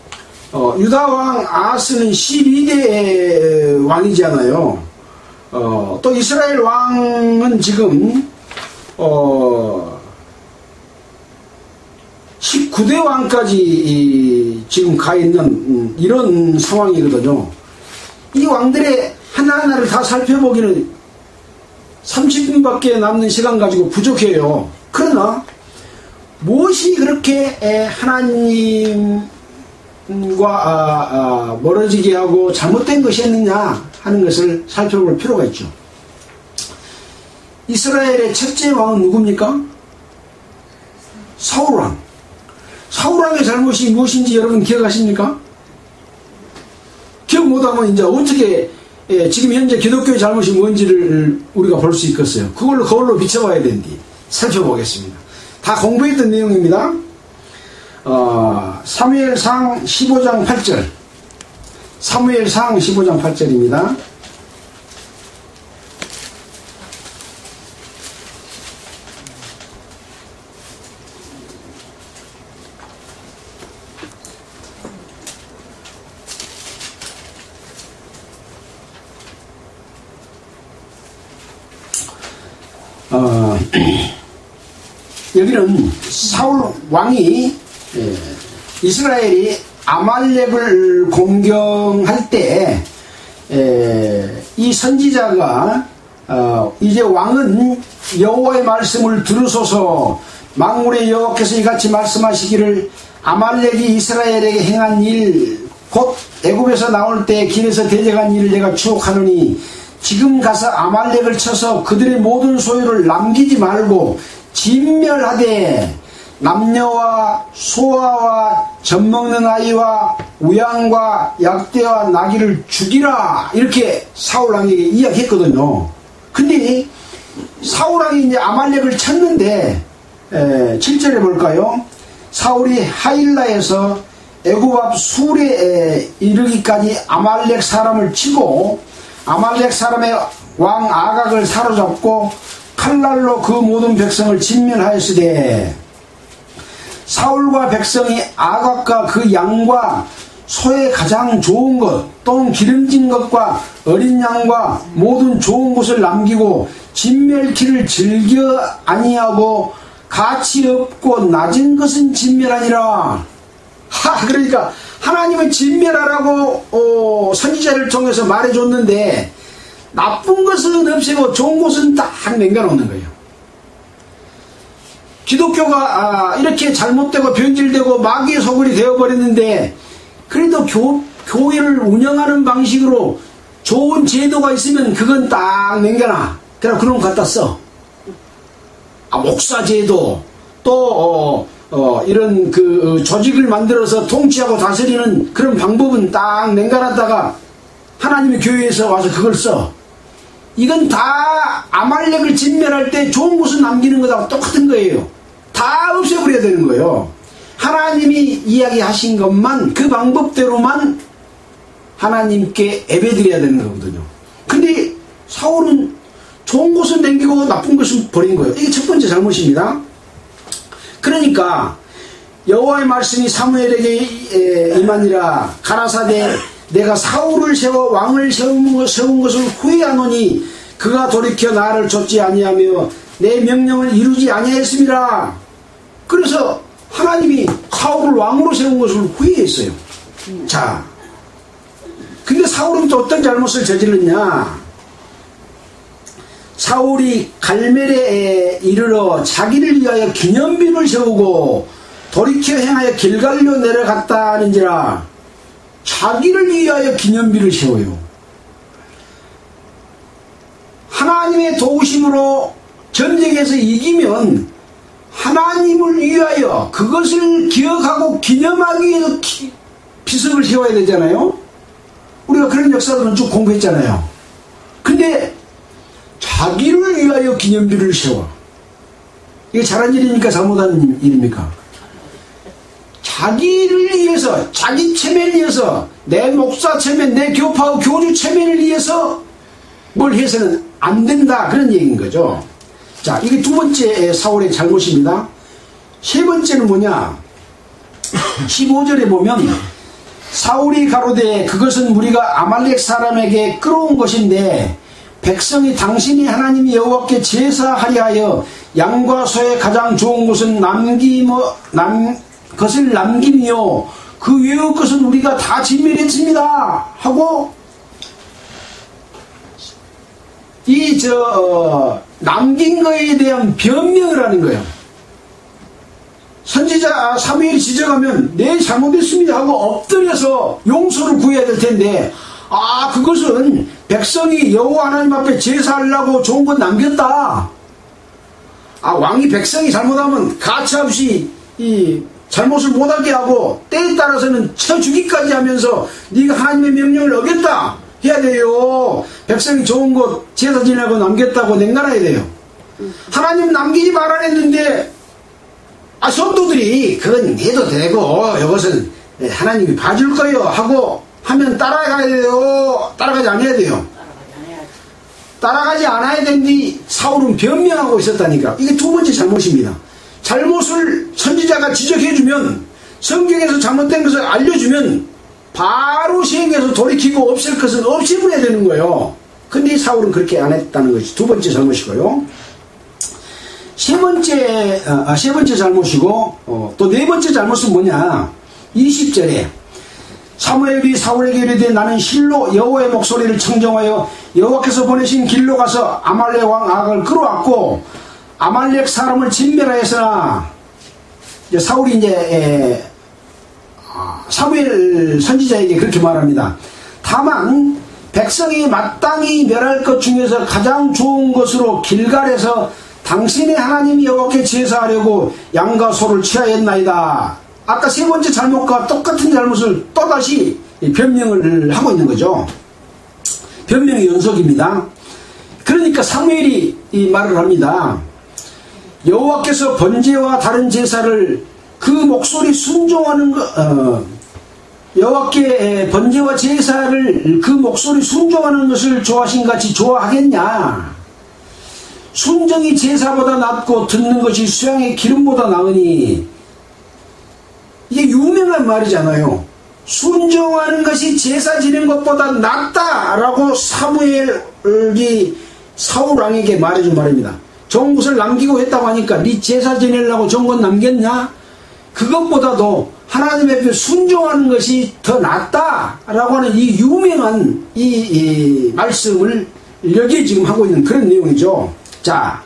유다왕 아하스는 12대 왕이잖아요. 또 이스라엘 왕은 지금 19대 왕까지 지금 가 있는 이런 상황이거든요. 이 왕들의 하나하나를 다 살펴보기는 30분밖에 남는 시간 가지고 부족해요. 그러나 무엇이 그렇게 하나님과 멀어지게 하고 잘못된 것이었느냐 하는 것을 살펴볼 필요가 있죠. 이스라엘의 첫째 왕은 누굽니까? 사울왕. 사울왕의 잘못이 무엇인지 여러분 기억하십니까? 기억 못하면 이제 어떻게 지금 현재 기독교의 잘못이 뭔지를 우리가 볼 수 있겠어요. 그걸로 거울로 비춰봐야 되는데 살펴보겠습니다. 다 공부했던 내용입니다. 사무엘상 15장 8절. 사무엘상 15장 8절입니다. 여기는 사울 왕이 이스라엘이 아말렉을 공경할 때 이 선지자가 이제 왕은 여호와의 말씀을 들으소서 만군의 여호와께서 이같이 말씀하시기를 아말렉이 이스라엘에게 행한 일 곧 애굽에서 나올 때 길에서 대적한 일을 내가 추억하노니 지금 가서 아말렉을 쳐서 그들의 모든 소유를 남기지 말고 진멸하되 남녀와 소아와 젖먹는 아이와 우양과 약대와 나귀를 죽이라 이렇게 사울왕에게 이야기했거든요. 근데 사울왕이 이제 아말렉을 쳤는데 7절에 볼까요? 사울이 하일라에서 애굽 앞 술에 이르기까지 아말렉 사람을 치고 아말렉 사람의 왕 아각을 사로잡고 칼날로 그 모든 백성을 진멸하였으되 사울과 백성이 아각과 그 양과 소의 가장 좋은 것 또는 기름진 것과 어린 양과 모든 좋은 것을 남기고 진멸키를 즐겨 아니하고 가치 없고 낮은 것은 진멸하니라. 그러니까 하나님은 진멸하라고 선지자를 통해서 말해줬는데 나쁜 것은 없애고 좋은 것은 딱 남겨놓는 거예요. 기독교가 이렇게 잘못되고 변질되고 마귀의 소굴이 되어버렸는데 그래도 교회를 운영하는 방식으로 좋은 제도가 있으면 그건 딱 남겨놔. 그럼 그런 거 갖다 써. 목사제도 또 이런 그 조직을 만들어서 통치하고 다스리는 그런 방법은 딱 냉간하다가 하나님의 교회에서 와서 그걸 써. 이건 다 아말렉을 진멸할 때 좋은 것을 남기는 것하고 똑같은 거예요. 다 없애버려야 되는 거예요. 하나님이 이야기하신 것만, 그 방법대로만 하나님께 예배드려야 되는 거거든요. 근데 사울은 좋은 것은 남기고 나쁜 것은 버린 거예요. 이게 첫 번째 잘못입니다. 그러니까 여호와의 말씀이 사무엘에게 임하니라. 가라사대 내가 사울을 세워 왕을 세운 것을 후회하노니 그가 돌이켜 나를 좇지 아니하며 내 명령을 이루지 아니하였음이라. 그래서 하나님이 사울을 왕으로 세운 것을 후회했어요. 자, 근데 사울은 또 어떤 잘못을 저질렀냐. 사울이 갈멜에 이르러 자기를 위하여 기념비를 세우고 돌이켜 행하여 길갈로 내려갔다는지라. 자기를 위하여 기념비를 세워요. 하나님의 도우심으로 전쟁에서 이기면 하나님을 위하여 그것을 기억하고 기념하기 위해서 비석을 세워야 되잖아요. 우리가 그런 역사들은 쭉 공부했잖아요. 근데 자기를 위하여 기념비를 세워. 이게 잘한 일입니까? 잘못한 일입니까? 자기를 위해서, 자기 체면을 위해서, 내 목사 체면, 내 교파, 교주 체면을 위해서 뭘 해서는 안 된다. 그런 얘기인 거죠. 자, 이게 두 번째 사울의 잘못입니다. 세 번째는 뭐냐? 15절에 보면 사울이 가로되 그것은 우리가 아말렉 사람에게 끌어온 것인데 백성이 당신이 하나님 여호와께 제사하려 하여 양과 소의 가장 좋은 것은 것을 남김이요 그 외의 것은 우리가 다 진멸했습니다 하고 남긴 거에 대한 변명을 하는 거예요. 선지자 사무엘이 지적하면 네 잘못했습니다 하고 엎드려서 용서를 구해야 될 텐데 그것은 백성이 여호와 하나님 앞에 제사하려고 좋은 것 남겼다. 왕이 백성이 잘못하면 가차없이 이 잘못을 못하게 하고 때에 따라서는 쳐 죽이까지 하면서 네가 하나님의 명령을 어겼다 해야 돼요. 백성이 좋은 것 제사 지내고 남겼다고 냉간해야 돼요. 하나님 남기지 말아 했는데 성도들이 그건 해도 되고 이것은 하나님이 봐줄 거예요 하고 하면 따라가야 돼요. 따라가지 않아야 돼요. 따라가지 않아야 되는데 사울은 변명하고 있었다니까. 이게 두 번째 잘못입니다. 잘못을 선지자가 지적해주면 성경에서 잘못된 것을 알려주면 바로 시행해서 돌이키고 없앨 것은 없애버려야 되는 거예요. 근데 사울은 그렇게 안 했다는 것이 두 번째 잘못이고요. 세 번째 잘못이고 또 네 번째 잘못은 뭐냐. 20절에 사무엘이 사울에게 이르되 나는 실로 여호와의 목소리를 청정하여 여호와께서 보내신 길로 가서 아말렉 왕 악을 끌어왔고 아말렉 사람을 진멸하였으나 사울이 이제 사무엘 선지자에게 그렇게 말합니다. 다만 백성이 마땅히 멸할 것 중에서 가장 좋은 것으로 길갈에서 당신의 하나님 여호와께 제사하려고 양과 소를 취하였나이다. 아까 세 번째 잘못과 똑같은 잘못을 또다시 변명을 하고 있는 거죠. 변명의 연속입니다. 그러니까 사무엘이 이 말을 합니다. 여호와께서 번제와 다른 제사를 그 목소리 순종하는 것, 여호와께 번제와 제사를 그 목소리 순종하는 것을 좋아하신 같이 좋아하겠냐? 순종이 제사보다 낫고 듣는 것이 수양의 기름보다 나으니. 이게 유명한 말이잖아요. 순종하는 것이 제사 지는 것보다 낫다라고 사무엘이 사울 왕에게 말해준 말입니다. 좋은 것을 남기고 했다고 하니까 네 제사 지내려고 좋은 것 남겼냐? 그것보다도 하나님 앞에 순종하는 것이 더 낫다라고 하는 이 유명한 이 말씀을 여기에 지금 하고 있는 그런 내용이죠. 자,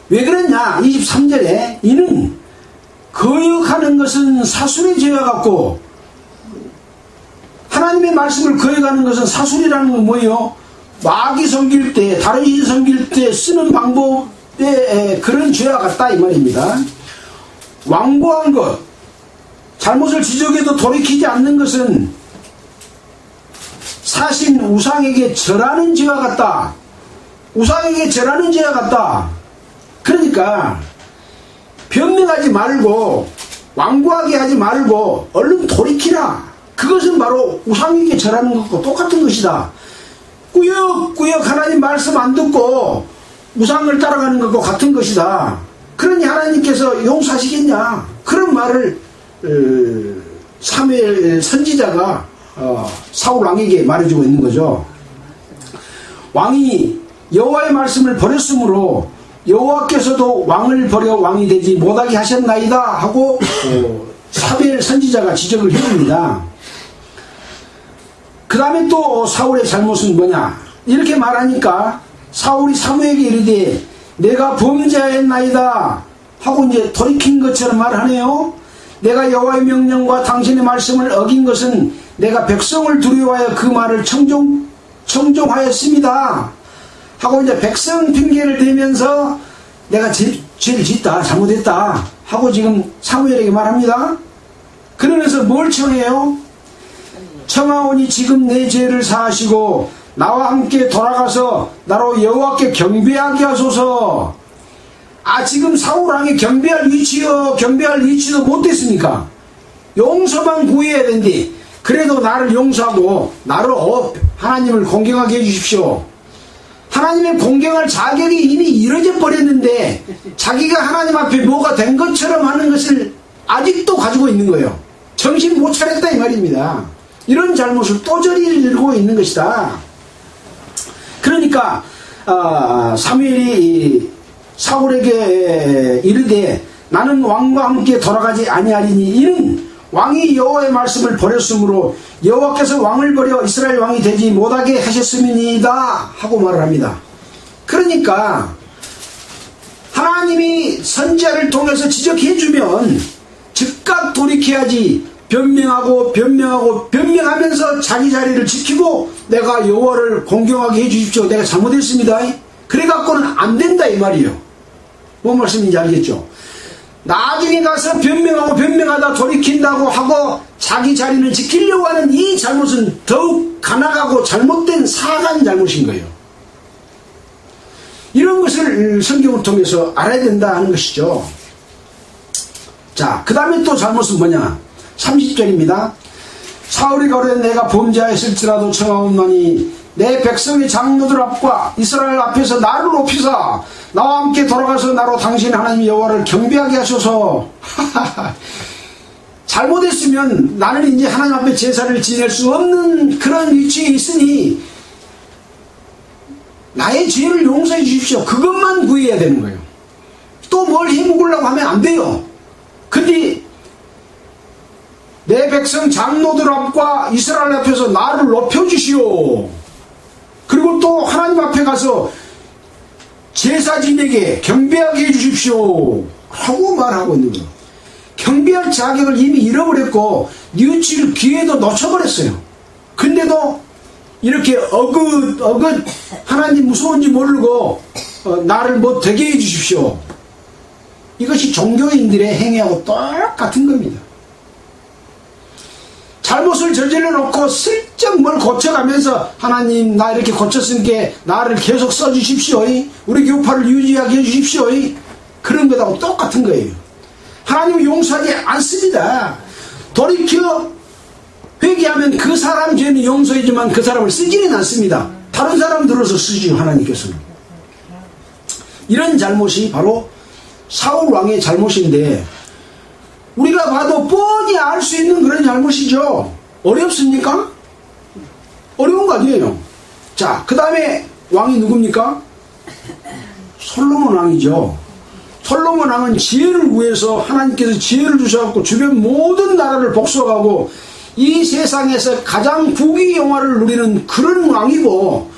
왜 그러냐? 23절에 이는 거역하는 것은 사술의 죄와 같고 하나님의 말씀을 거역하는 것은 사술이라는 건 뭐예요? 마귀 섬길 때, 다른 신 섬길 때 쓰는 방법 그런 죄와 같다 이 말입니다. 완고한 것, 잘못을 지적해도 돌이키지 않는 것은 사신 우상에게 절하는 죄와 같다. 우상에게 절하는 죄와 같다. 그러니까 변명하지 말고 완고하게 하지 말고 얼른 돌이키라. 그것은 바로 우상에게 절하는 것과 똑같은 것이다. 꾸역꾸역 하나님 말씀 안 듣고 우상을 따라가는 것과 같은 것이다. 그러니 하나님께서 용서하시겠냐. 그런 말을 사무엘 선지자가 사울 왕에게 말해주고 있는 거죠. 왕이 여호와의 말씀을 버렸으므로 여호와께서도 왕을 버려 왕이 되지 못하게 하셨나이다 하고 사무엘 선지자가 지적을 해줍니다. 그 다음에 또 사울의 잘못은 뭐냐 이렇게 말하니까 사울이 사무엘에게 이르되 내가 범죄하였나이다 하고 이제 돌이킨 것처럼 말하네요. 내가 여호와의 명령과 당신의 말씀을 어긴 것은 내가 백성을 두려워하여 그 말을 청종하였습니다 하고 이제 백성 핑계를 대면서 내가 죄를 짓다 잘못했다 하고 지금 사무엘에게 말합니다. 그러면서 뭘 청해요? 청하오니 지금 내 죄를 사하시고 나와 함께 돌아가서 나로 여호와께 경배하게 하소서. 지금 사울왕이 경배할 위치도 못됐습니까? 용서만 구해야 되는데 그래도 나를 용서하고 나로 하나님을 공경하게 해주십시오. 하나님의 공경할 자격이 이미 이루어져 버렸는데 자기가 하나님 앞에 뭐가 된 것처럼 하는 것을 아직도 가지고 있는 거예요. 정신 못 차렸다 이 말입니다. 이런 잘못을 또 저지르고 있는 것이다. 그러니까 사무엘이 사울에게 이르되 나는 왕과 함께 돌아가지 아니하리니 이는 왕이 여호와의 말씀을 버렸으므로 여호와께서 왕을 버려 이스라엘 왕이 되지 못하게 하셨음이니이다 하고 말을 합니다. 그러니까 하나님이 선지자를 통해서 지적해주면 즉각 돌이켜야지 변명하면서 자기 자리를 지키고 내가 여호와를 공경하게 해주십시오. 내가 잘못했습니다. 그래갖고는 안 된다 이 말이에요. 뭔 말씀인지 알겠죠? 나중에 가서 변명하다 돌이킨다고 하고 자기 자리는 지키려고 하는 이 잘못은 더욱 가난하고 잘못된 사악한 잘못인 거예요. 이런 것을 성경을 통해서 알아야 된다 하는 것이죠. 자, 그 다음에 또 잘못은 뭐냐? 30절입니다. 사울이 가로되 내가 범죄하였을지라도 청하옵나니 내 백성의 장로들 앞과 이스라엘 앞에서 나를 높이사 나와 함께 돌아가서 나로 당신 하나님 여호와를 경배하게 하소서. 잘못했으면 나는 이제 하나님 앞에 제사를 지낼 수 없는 그런 위치에 있으니 나의 죄를 용서해 주십시오. 그것만 구해야 되는 거예요. 또 뭘 해먹으려고 하면 안 돼요. 근데 내 백성 장로들 앞과 이스라엘 앞에서 나를 높여주시오. 그리고 또 하나님 앞에 가서 제사진에게 경배하게 해주십시오 하고 말하고 있는 거예요. 경배할 자격을 이미 잃어버렸고 뉘우칠 기회도 놓쳐버렸어요. 근데도 이렇게 어긋 하나님 무서운지 모르고 나를 뭐 되게 해주십시오. 이것이 종교인들의 행위하고 똑같은 겁니다. 잘못을 저질러 놓고 슬쩍 뭘 고쳐가면서 하나님 나 이렇게 고쳤으니까 나를 계속 써주십시오. 우리 교파를 유지하게 해주십시오. 그런 것하고 똑같은 거예요. 하나님은 용서하지 않습니다. 돌이켜 회개하면 그 사람 죄는 용서해주만 그 사람을 쓰지는 않습니다. 다른 사람 들어서 쓰지요. 하나님께서는. 이런 잘못이 바로 사울 왕의 잘못인데 우리가 봐도 뻔히 알 수 있는 그런 잘못이죠. 어렵습니까? 어려운 거 아니에요. 자, 그 다음에 왕이 누굽니까? 솔로몬 왕이죠. 솔로몬 왕은 지혜를 구해서 하나님께서 지혜를 주셔서 주변 모든 나라를 복속하고 이 세상에서 가장 부귀영화를 누리는 그런 왕이고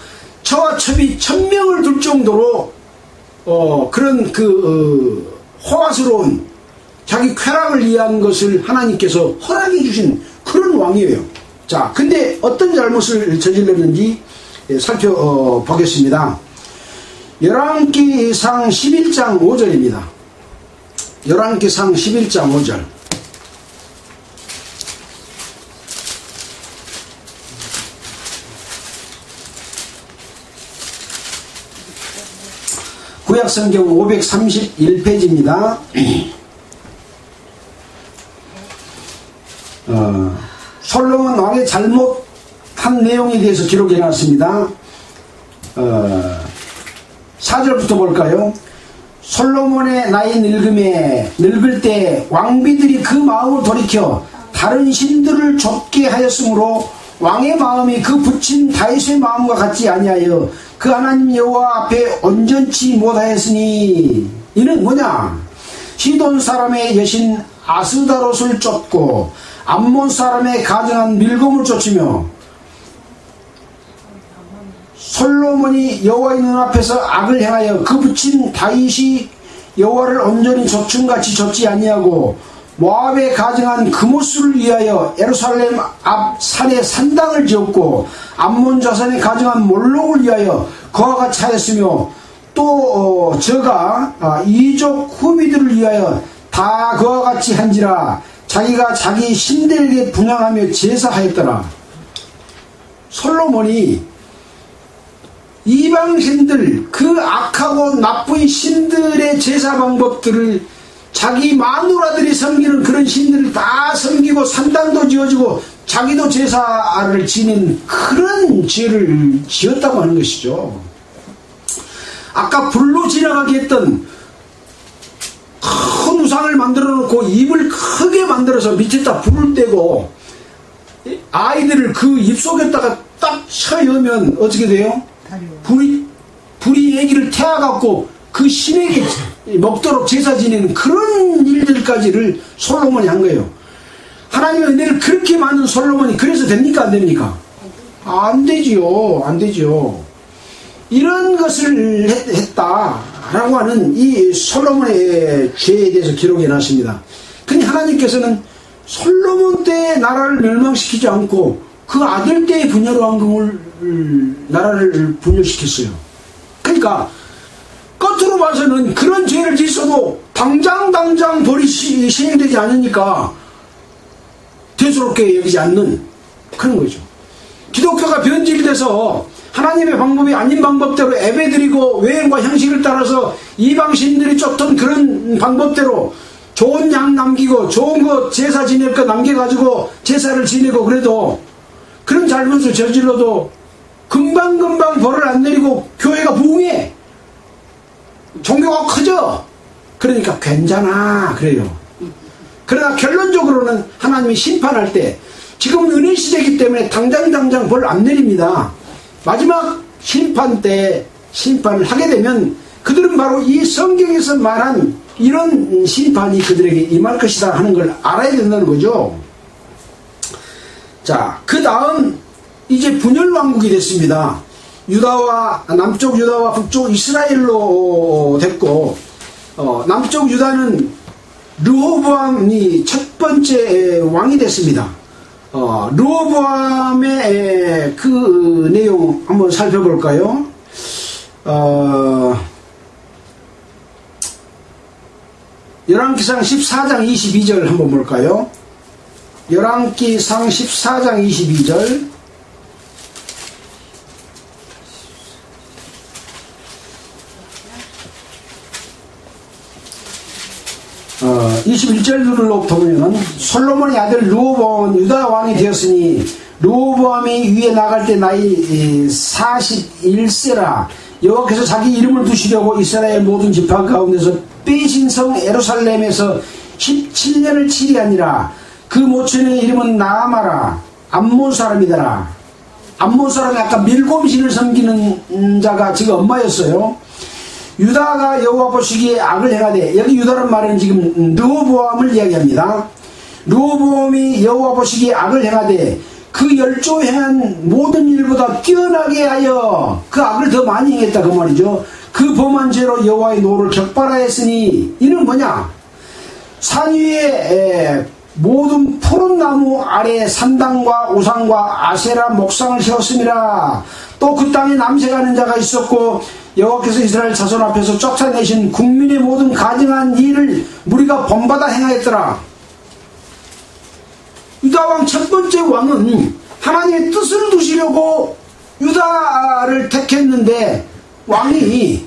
저와 첩이 1000명을 둘 정도로 그런 호화스러운 자기 쾌락을 위한 것을 하나님께서 허락해 주신 그런 왕이에요. 자, 근데 어떤 잘못을 저질렀는지 살펴보겠습니다. 열왕기상 11장 5절입니다. 열왕기상 11장 5절. 구약성경 531페이지입니다. 솔로몬 왕의 잘못한 내용에 대해서 기록해 놨습니다. 4절부터 볼까요? 솔로몬의 나이 늙을 때 왕비들이 그 마음을 돌이켜 다른 신들을 좇게 하였으므로 왕의 마음이 그 붙인 다윗의 마음과 같지 아니하여 그 하나님 여호와 앞에 온전치 못하였으니, 이는 뭐냐? 시돈 사람의 여신 아스다롯을 쫓고 암몬 사람의 가증한 밀곰을 쫓으며 솔로몬이 여호와의 눈앞에서 악을 행하여 그 붙인 다윗이 여호와를 온전히 좇음같이 좇지 아니하고 모압에 가증한 그모스를 위하여 예루살렘 앞 산에 산당을 지었고 암몬 자손에 가증한 몰록을 위하여 그와 같이 하였으며 또 저가 이족 후비들을 위하여 다 그와 같이 한지라 자기가 자기 신들에게 분양하며 제사하였더라. 솔로몬이 이방신들, 그 악하고 나쁜 신들의 제사 방법들을 자기 마누라들이 섬기는 그런 신들을 다 섬기고 산당도 지어주고 자기도 제사를 지닌 그런 죄를 지었다고 하는 것이죠. 아까 불로 지나가게 했던 큰 우상을 만들어 놓고 입을 크게 만들어서 밑에다 불을 떼고 아이들을 그 입속에다가 딱 쳐여면 어떻게 돼요? 불이 애기를 태워갖고 그 신에게 먹도록 제사 지내는 그런 일들까지를 솔로몬이 한 거예요. 하나님의 은혜를 그렇게 많은 솔로몬이 그래서 됩니까? 안 됩니까? 안 되지요. 안 되죠. 이런 것을 했다라고 하는 이 솔로몬의 죄에 대해서 기록해 놨습니다. 그러니 하나님께서는 솔로몬 때의 나라를 멸망시키지 않고 그 아들 때의 분열 왕궁을 나라를 분열시켰어요. 그러니까 겉으로 봐서는 그런 죄를 짓어도 당장 벌이 시행되지 않으니까 대수롭게 여기지 않는 그런 거죠. 기독교가 변질돼서 하나님의 방법이 아닌 방법대로 예배드리고 외행과 형식을 따라서 이방신들이 쫓던 그런 방법대로 좋은 양 남기고 좋은 거 제사 지낼 거 남겨가지고 제사를 지내고 그래도 그런 잘못을 저질러도 금방금방 벌을 안 내리고 교회가 부흥해. 종교가 커져. 그러니까 괜찮아 그래요. 그러나 결론적으로는 하나님이 심판할 때 지금은 은혜 시대이기 때문에 당장 벌 안 내립니다. 마지막 심판 때 심판을 하게 되면 그들은 바로 이 성경에서 말한 이런 심판이 그들에게 임할 것이다 하는 걸 알아야 된다는 거죠. 자, 그 다음 이제 분열왕국이 됐습니다. 남쪽 유다와 북쪽 이스라엘로 됐고, 남쪽 유다는 르호보암이 첫 번째 왕이 됐습니다. 르호보암의 그 내용 한번 살펴볼까요? 열왕기상 14장 22절 한번 볼까요? 열왕기상 14장 22절. 21절로 보면은 솔로몬의 아들 르호보암은 유다 왕이 되었으니 르호보암이 위에 나갈 때 나이 41세라. 여호와께서 자기 이름을 두시려고 이스라엘 모든 지파 가운데서 빼신 성 예루살렘에서 17년을 치리하니라. 그 모친의 이름은 나아마라. 암몬 사람이더라. 암몬 사람이 아까 밀곰신을 섬기는 자가 지금 엄마였어요. 유다가 여호와 보시기에 악을 행하되, 여기 유다란 말은 지금 르호보암을 이야기합니다. 르호보암이 여호와 보시기에 악을 행하되 그 열조 행한 모든 일보다 뛰어나게 하여 그 악을 더 많이 행했다 그 말이죠. 그 범한 죄로 여호와의 노를 격발하였으니, 이는 뭐냐? 산 위에 모든 푸른 나무 아래 산당과 우상과 아세라 목상을 세웠음이라. 또 그 땅에 남색하는 자가 있었고 여호와께서 이스라엘 자손 앞에서 쫓아내신 국민의 모든 가증한 일을 무리가 본받아 행하였더라. 유다 왕 첫 번째 왕은 하나님의 뜻을 두시려고 유다를 택했는데, 왕이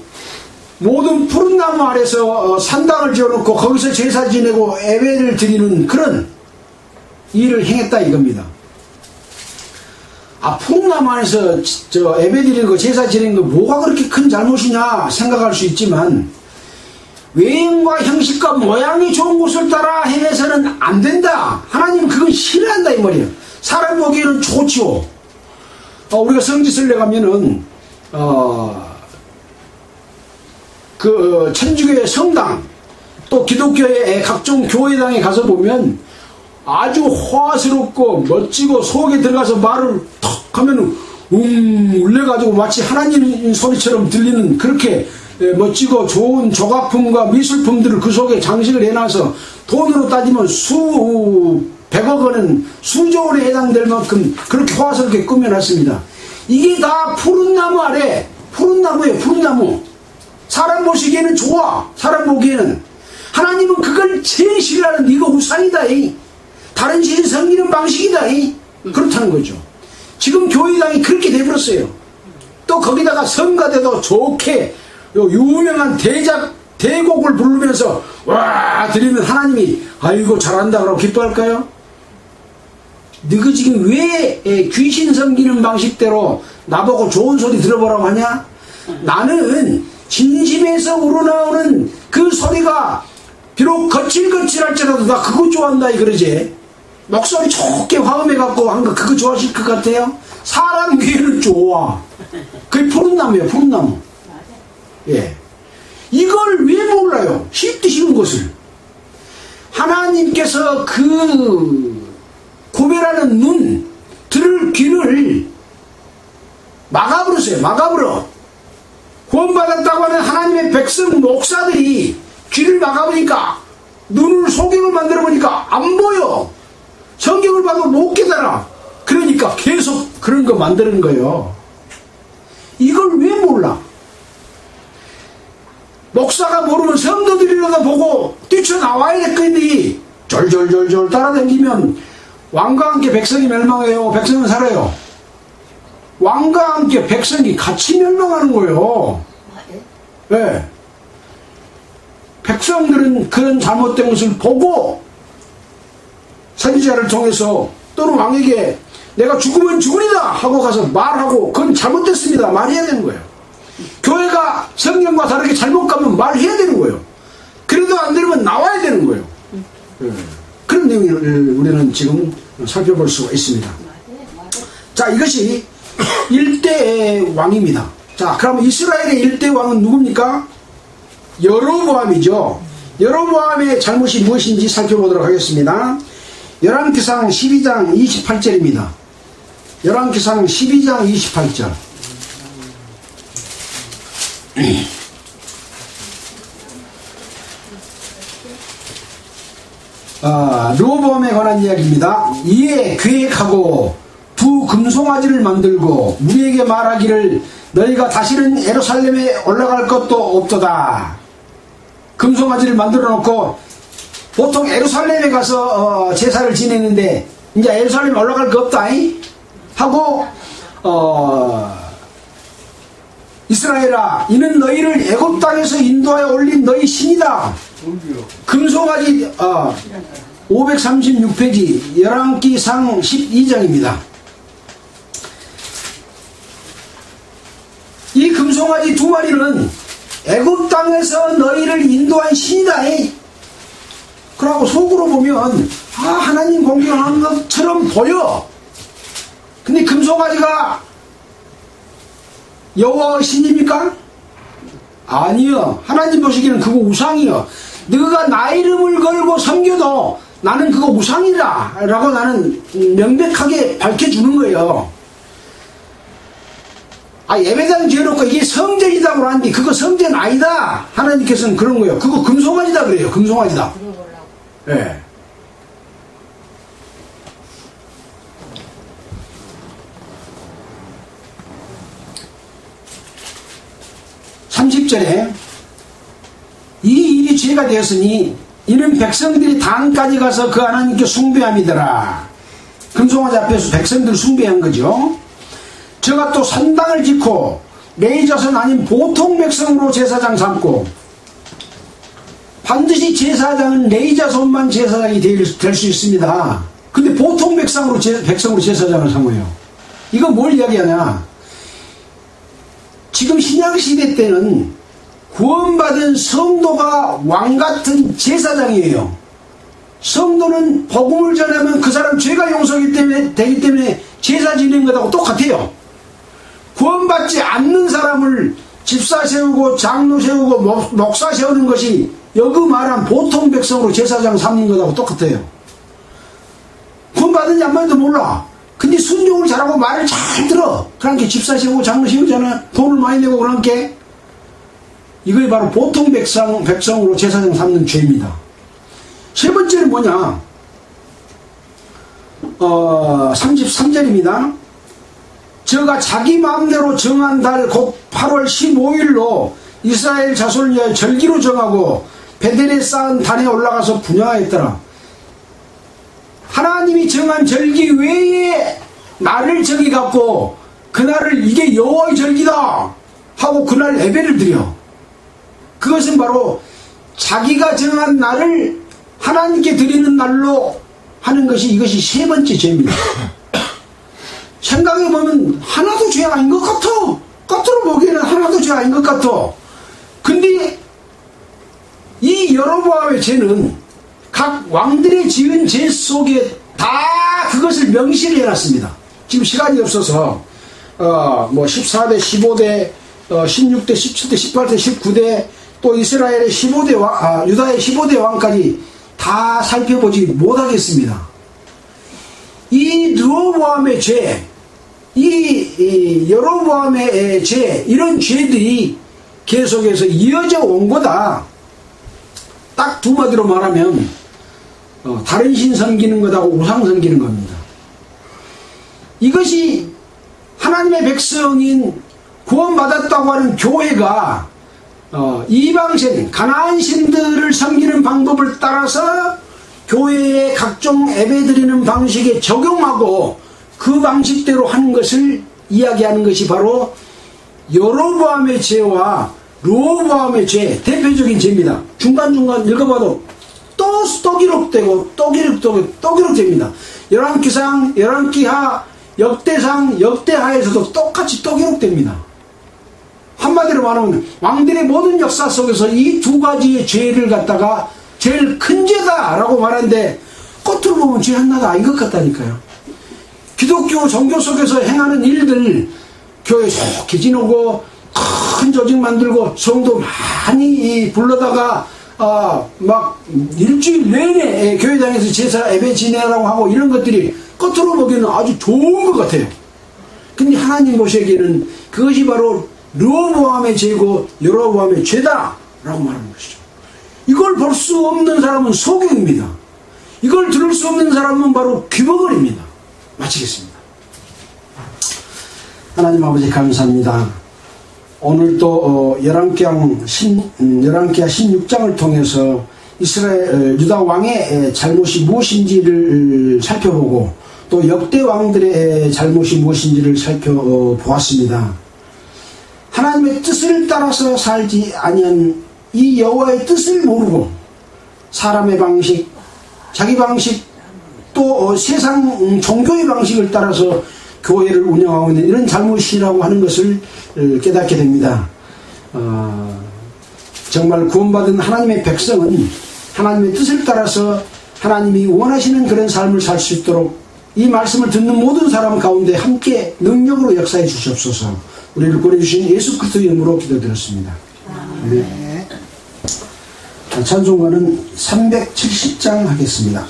모든 푸른 나무 아래서 산당을 지어놓고 거기서 제사 지내고 예배를 드리는 그런 일을 행했다 이겁니다. 푸른 나무 안에서 예배 드리는 거, 제사 지내는 거 뭐가 그렇게 큰 잘못이냐 생각할 수 있지만, 외형과 형식과 모양이 좋은 곳을 따라 행해서는 안 된다. 하나님은 그건 싫어한다 이 말이에요. 사람 보기에는 좋지요. 우리가 성지순례 가면은 천주교의 성당, 또 기독교의 각종 교회당에 가서 보면 아주 화스럽고 멋지고, 속에 들어가서 말을 턱 하면은 울려가지고 마치 하나님 소리처럼 들리는 그렇게 멋지고 좋은 조각품과 미술품들을 그 속에 장식을 해놔서 돈으로 따지면 수백억 원은 수조 원에 해당될 만큼 그렇게 화스럽게 꾸며놨습니다. 이게 다 푸른 나무 아래, 푸른 나무예요. 푸른 나무. 사람 보시기에는 좋아. 사람 보기에는. 하나님은 그걸 제일 싫어하는, 이거 우상이다. 다른 신 섬기는 방식이다. 그렇다는 거죠. 지금 교회당이 그렇게 돼버렸어요. 또 거기다가 성가대도 좋게 유명한 대곡을 부르면서 와 드리면 하나님이 아이고 잘한다 그러고 기뻐할까요? 너희 지금 왜 귀신 섬기는 방식대로 나보고 좋은 소리 들어보라고 하냐? 나는 진심에서 우러나오는 그 소리가 비록 거칠거칠할지라도 나 그거 좋아한다 그러지. 목소리 좋게 화음해갖고 한 거 그거 좋아하실 것 같아요? 사람 귀에는 좋아. 그게 푸른 나무예요. 푸른 나무. 예. 이걸 왜 몰라요? 쉬운 것을. 하나님께서 그 구별하는 눈, 들을 귀를 막아버렸어요. 막아버려. 구원받았다고 하는 하나님의 백성 목사들이 귀를 막아보니까, 눈을 소경을 만들어보니까 안 보여. 성경을 봐도 못 깨달아. 그러니까 계속 그런 거 만드는 거예요. 이걸 왜 몰라? 목사가 모르면 성도들이라도 보고 뛰쳐나와야 될 건데 졸졸졸졸 따라다니면 왕과 함께 백성이 멸망해요. 백성은 살아요. 왕과 함께 백성이 같이 멸망하는 거예요. 네. 백성들은 그런 잘못된 것을 보고 선지자를 통해서 또는 왕에게 내가 죽으면 죽으리다 하고 가서 말하고, 그건 잘못됐습니다 말해야 되는 거예요. 교회가 성경과 다르게 잘못 가면 말해야 되는 거예요. 그래도 안 되면 나와야 되는 거예요. 그런 내용을 우리는 지금 살펴볼 수가 있습니다. 자, 이것이 일대의 왕입니다. 자, 그럼 이스라엘의 일대 왕은 누굽니까? 여로보암이죠. 여로보암의 잘못이 무엇인지 살펴보도록 하겠습니다. 열왕기상 12장 28절입니다. 열왕기상 12장 28절. 르호보암에 관한 이야기입니다. 이에 계획하고 두 금송아지를 만들고 우리에게 말하기를 너희가 다시는 예루살렘에 올라갈 것도 없도다. 금송아지를 만들어 놓고, 보통 예루살렘에 가서 제사를 지내는데 이제 예루살렘에 올라갈 거 없다 하고, 이스라엘아 이는 너희를 애굽 땅에서 인도하여 올린 너희 신이다. 금송아지 536페이지 열왕기상 12장입니다. 이 금송아지 두 마리는 애굽 땅에서 너희를 인도한 신이다. 그러고 속으로 보면 하나님 공경한 것처럼 보여. 근데 금송아지가 여호와의 신입니까? 아니요. 하나님 보시기에는 그거 우상이요. 너가 나 이름을 걸고 섬겨도 나는 그거 우상이라 라고 나는 명백하게 밝혀주는 거예요. 예배당 지어놓고 이게 성전이라고 하는데 그거 성전 아니다. 하나님께서는 그런 거예요. 그거 금송아지다 그래요. 금송아지다. 예. 30절에 이 일이 죄가 되었으니 이는 백성들이 단까지 가서 그 하나님께 숭배함이더라. 금송아지 앞에서 백성들을 숭배한 거죠. 저가 또 산당을 짓고 레위 자손 아닌 보통 백성으로 제사장 삼고, 반드시 제사장은 레위 자손만 제사장이 될 수 있습니다. 근데 보통 백성으로 제사장을 삼아요. 이거 뭘 이야기하냐? 지금 신약시대 때는 구원받은 성도가 왕같은 제사장이에요. 성도는 복음을 전하면 그 사람 죄가 용서되기 때문에 제사 지내는 것하고 똑같아요. 구원받지 않는 사람을 집사 세우고 장로 세우고 목사 세우는 것이 여기 말한 보통 백성으로 제사장 삼는 것하고 똑같아요. 구원받은지 안 받는지 몰라. 근데 순종을 잘하고 말을 잘 들어. 그러니까 집사 세우고 장로 세우잖아. 돈을 많이 내고 그러니까. 이거이 바로 보통 백성으로 제사장 삼는 죄입니다. 세 번째는 뭐냐? 33절입니다. 저가 자기 마음대로 정한 달 곧 8월 15일로 이스라엘 자손을 위하여 절기로 정하고 베델에 쌓은 단에 올라가서 분향하였더라. 하나님이 정한 절기 외에 날을 정해갖고 그날을 이게 여호와의 절기다 하고 그날 예배를 드려. 그것은 바로 자기가 정한 날을 하나님께 드리는 날로 하는 것이, 이것이 세 번째 죄입니다. 생각해보면 하나도 죄 아닌 것 같아. 겉으로 보기에는 하나도 죄 아닌 것 같아. 근데 이 여로보암의 죄는 각 왕들의 지은 죄 속에 다 그것을 명시를 해놨습니다. 지금 시간이 없어서 14대, 15대, 16대, 17대, 18대, 19대, 또 이스라엘의 15대 왕, 유다의 15대 왕까지 다 살펴보지 못하겠습니다. 이 르호보암의 죄, 이 여로보암의 죄, 이런 죄들이 계속해서 이어져 온 거다. 딱 두 마디로 말하면 다른 신 섬기는 것하고 우상 섬기는 겁니다. 이것이 하나님의 백성인 구원받았다고 하는 교회가 이방신, 가나안 신들을 섬기는 방법을 따라서 교회의 각종 예배드리는 방식에 적용하고 그 방식대로 하는 것을 이야기하는 것이 바로 여로보암의 죄와 르호보암의 죄, 대표적인 죄입니다. 중간중간 읽어봐도 또 기록되고 또 기록됩니다. 열왕기상, 열왕기하, 역대상, 역대하에서도 똑같이 또 기록됩니다. 한마디로 말하면 왕들의 모든 역사 속에서 이 두 가지의 죄를 갖다가 제일 큰 죄다라고 말하는데 겉으로 보면 죄 하나도 아닌 것 같다니까요. 기독교 종교 속에서 행하는 일들, 교회 속히 지나고 큰 조직 만들고 성도 많이 불러다가 막 일주일 내내 교회당에서 제사 예배 지내라고 하고 이런 것들이 겉으로 보기에는 아주 좋은 것 같아요. 근데 하나님 보시기에는 그것이 바로 르호보암의 죄고 여로보암의 죄다라고 말하는 것이죠. 이걸 볼 수 없는 사람은 소경입니다. 이걸 들을 수 없는 사람은 바로 귀머거리입니다. 마치겠습니다. 하나님 아버지 감사합니다. 오늘 또 열왕기하 16장을 통해서 이스라엘 유다 왕의 잘못이 무엇인지를 살펴보고 또 역대 왕들의 잘못이 무엇인지를 살펴보았습니다. 하나님의 뜻을 따라서 살지 아니한 이 여호와의 뜻을 모르고 사람의 방식, 자기 방식, 또 세상 종교의 방식을 따라서 교회를 운영하고 있는 이런 잘못이라고 하는 것을 깨닫게 됩니다. 정말 구원받은 하나님의 백성은 하나님의 뜻을 따라서 하나님이 원하시는 그런 삶을 살 수 있도록 이 말씀을 듣는 모든 사람 가운데 함께 능력으로 역사해 주시옵소서. 우리를 보내주신 예수 그리스도의 이름으로 기도드렸습니다. 네. 찬송가는 370장 하겠습니다.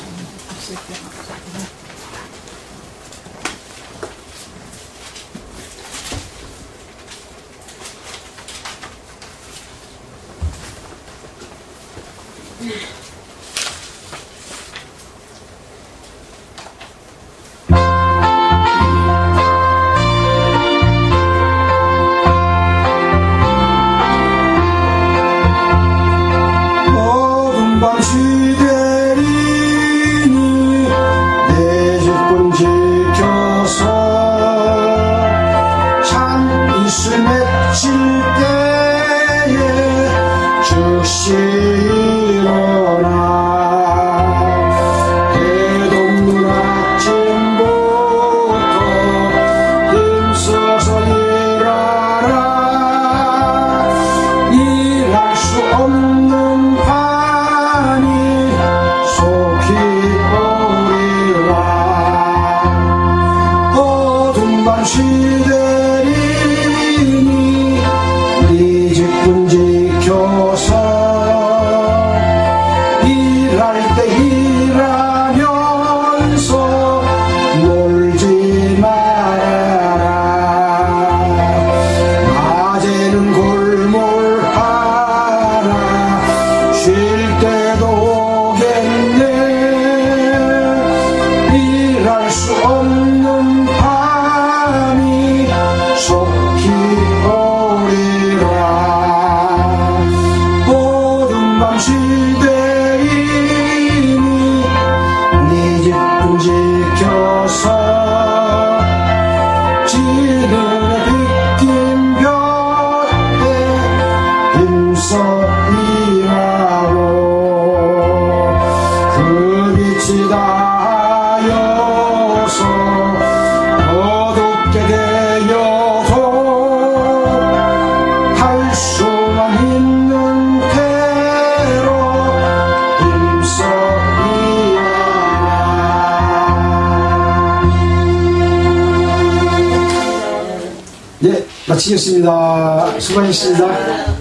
이슬 맺힐 때에 즉시 일어나 해돋는 아침부터 힘써서 일하라. 일할 수 없는 밤이 속히 오리라. 어둠 밤 시대리니 네 집은 지켜서 일할 때 일하면서 놀지 말아라. 낮에는 골몰하라. 쉴 때도 오겠네. 일할 수 없는 밤이 속히 오리라. 어둠 밤 시대이니 네 집은 지켜서 지늘에 빗긴 볕에 힘써 일하고 그 빛이 닿아여서 어둡게 되어도 할 수만 있는 대로 힘써 일하라. 예, 마치겠습니다. 수고하셨습니다.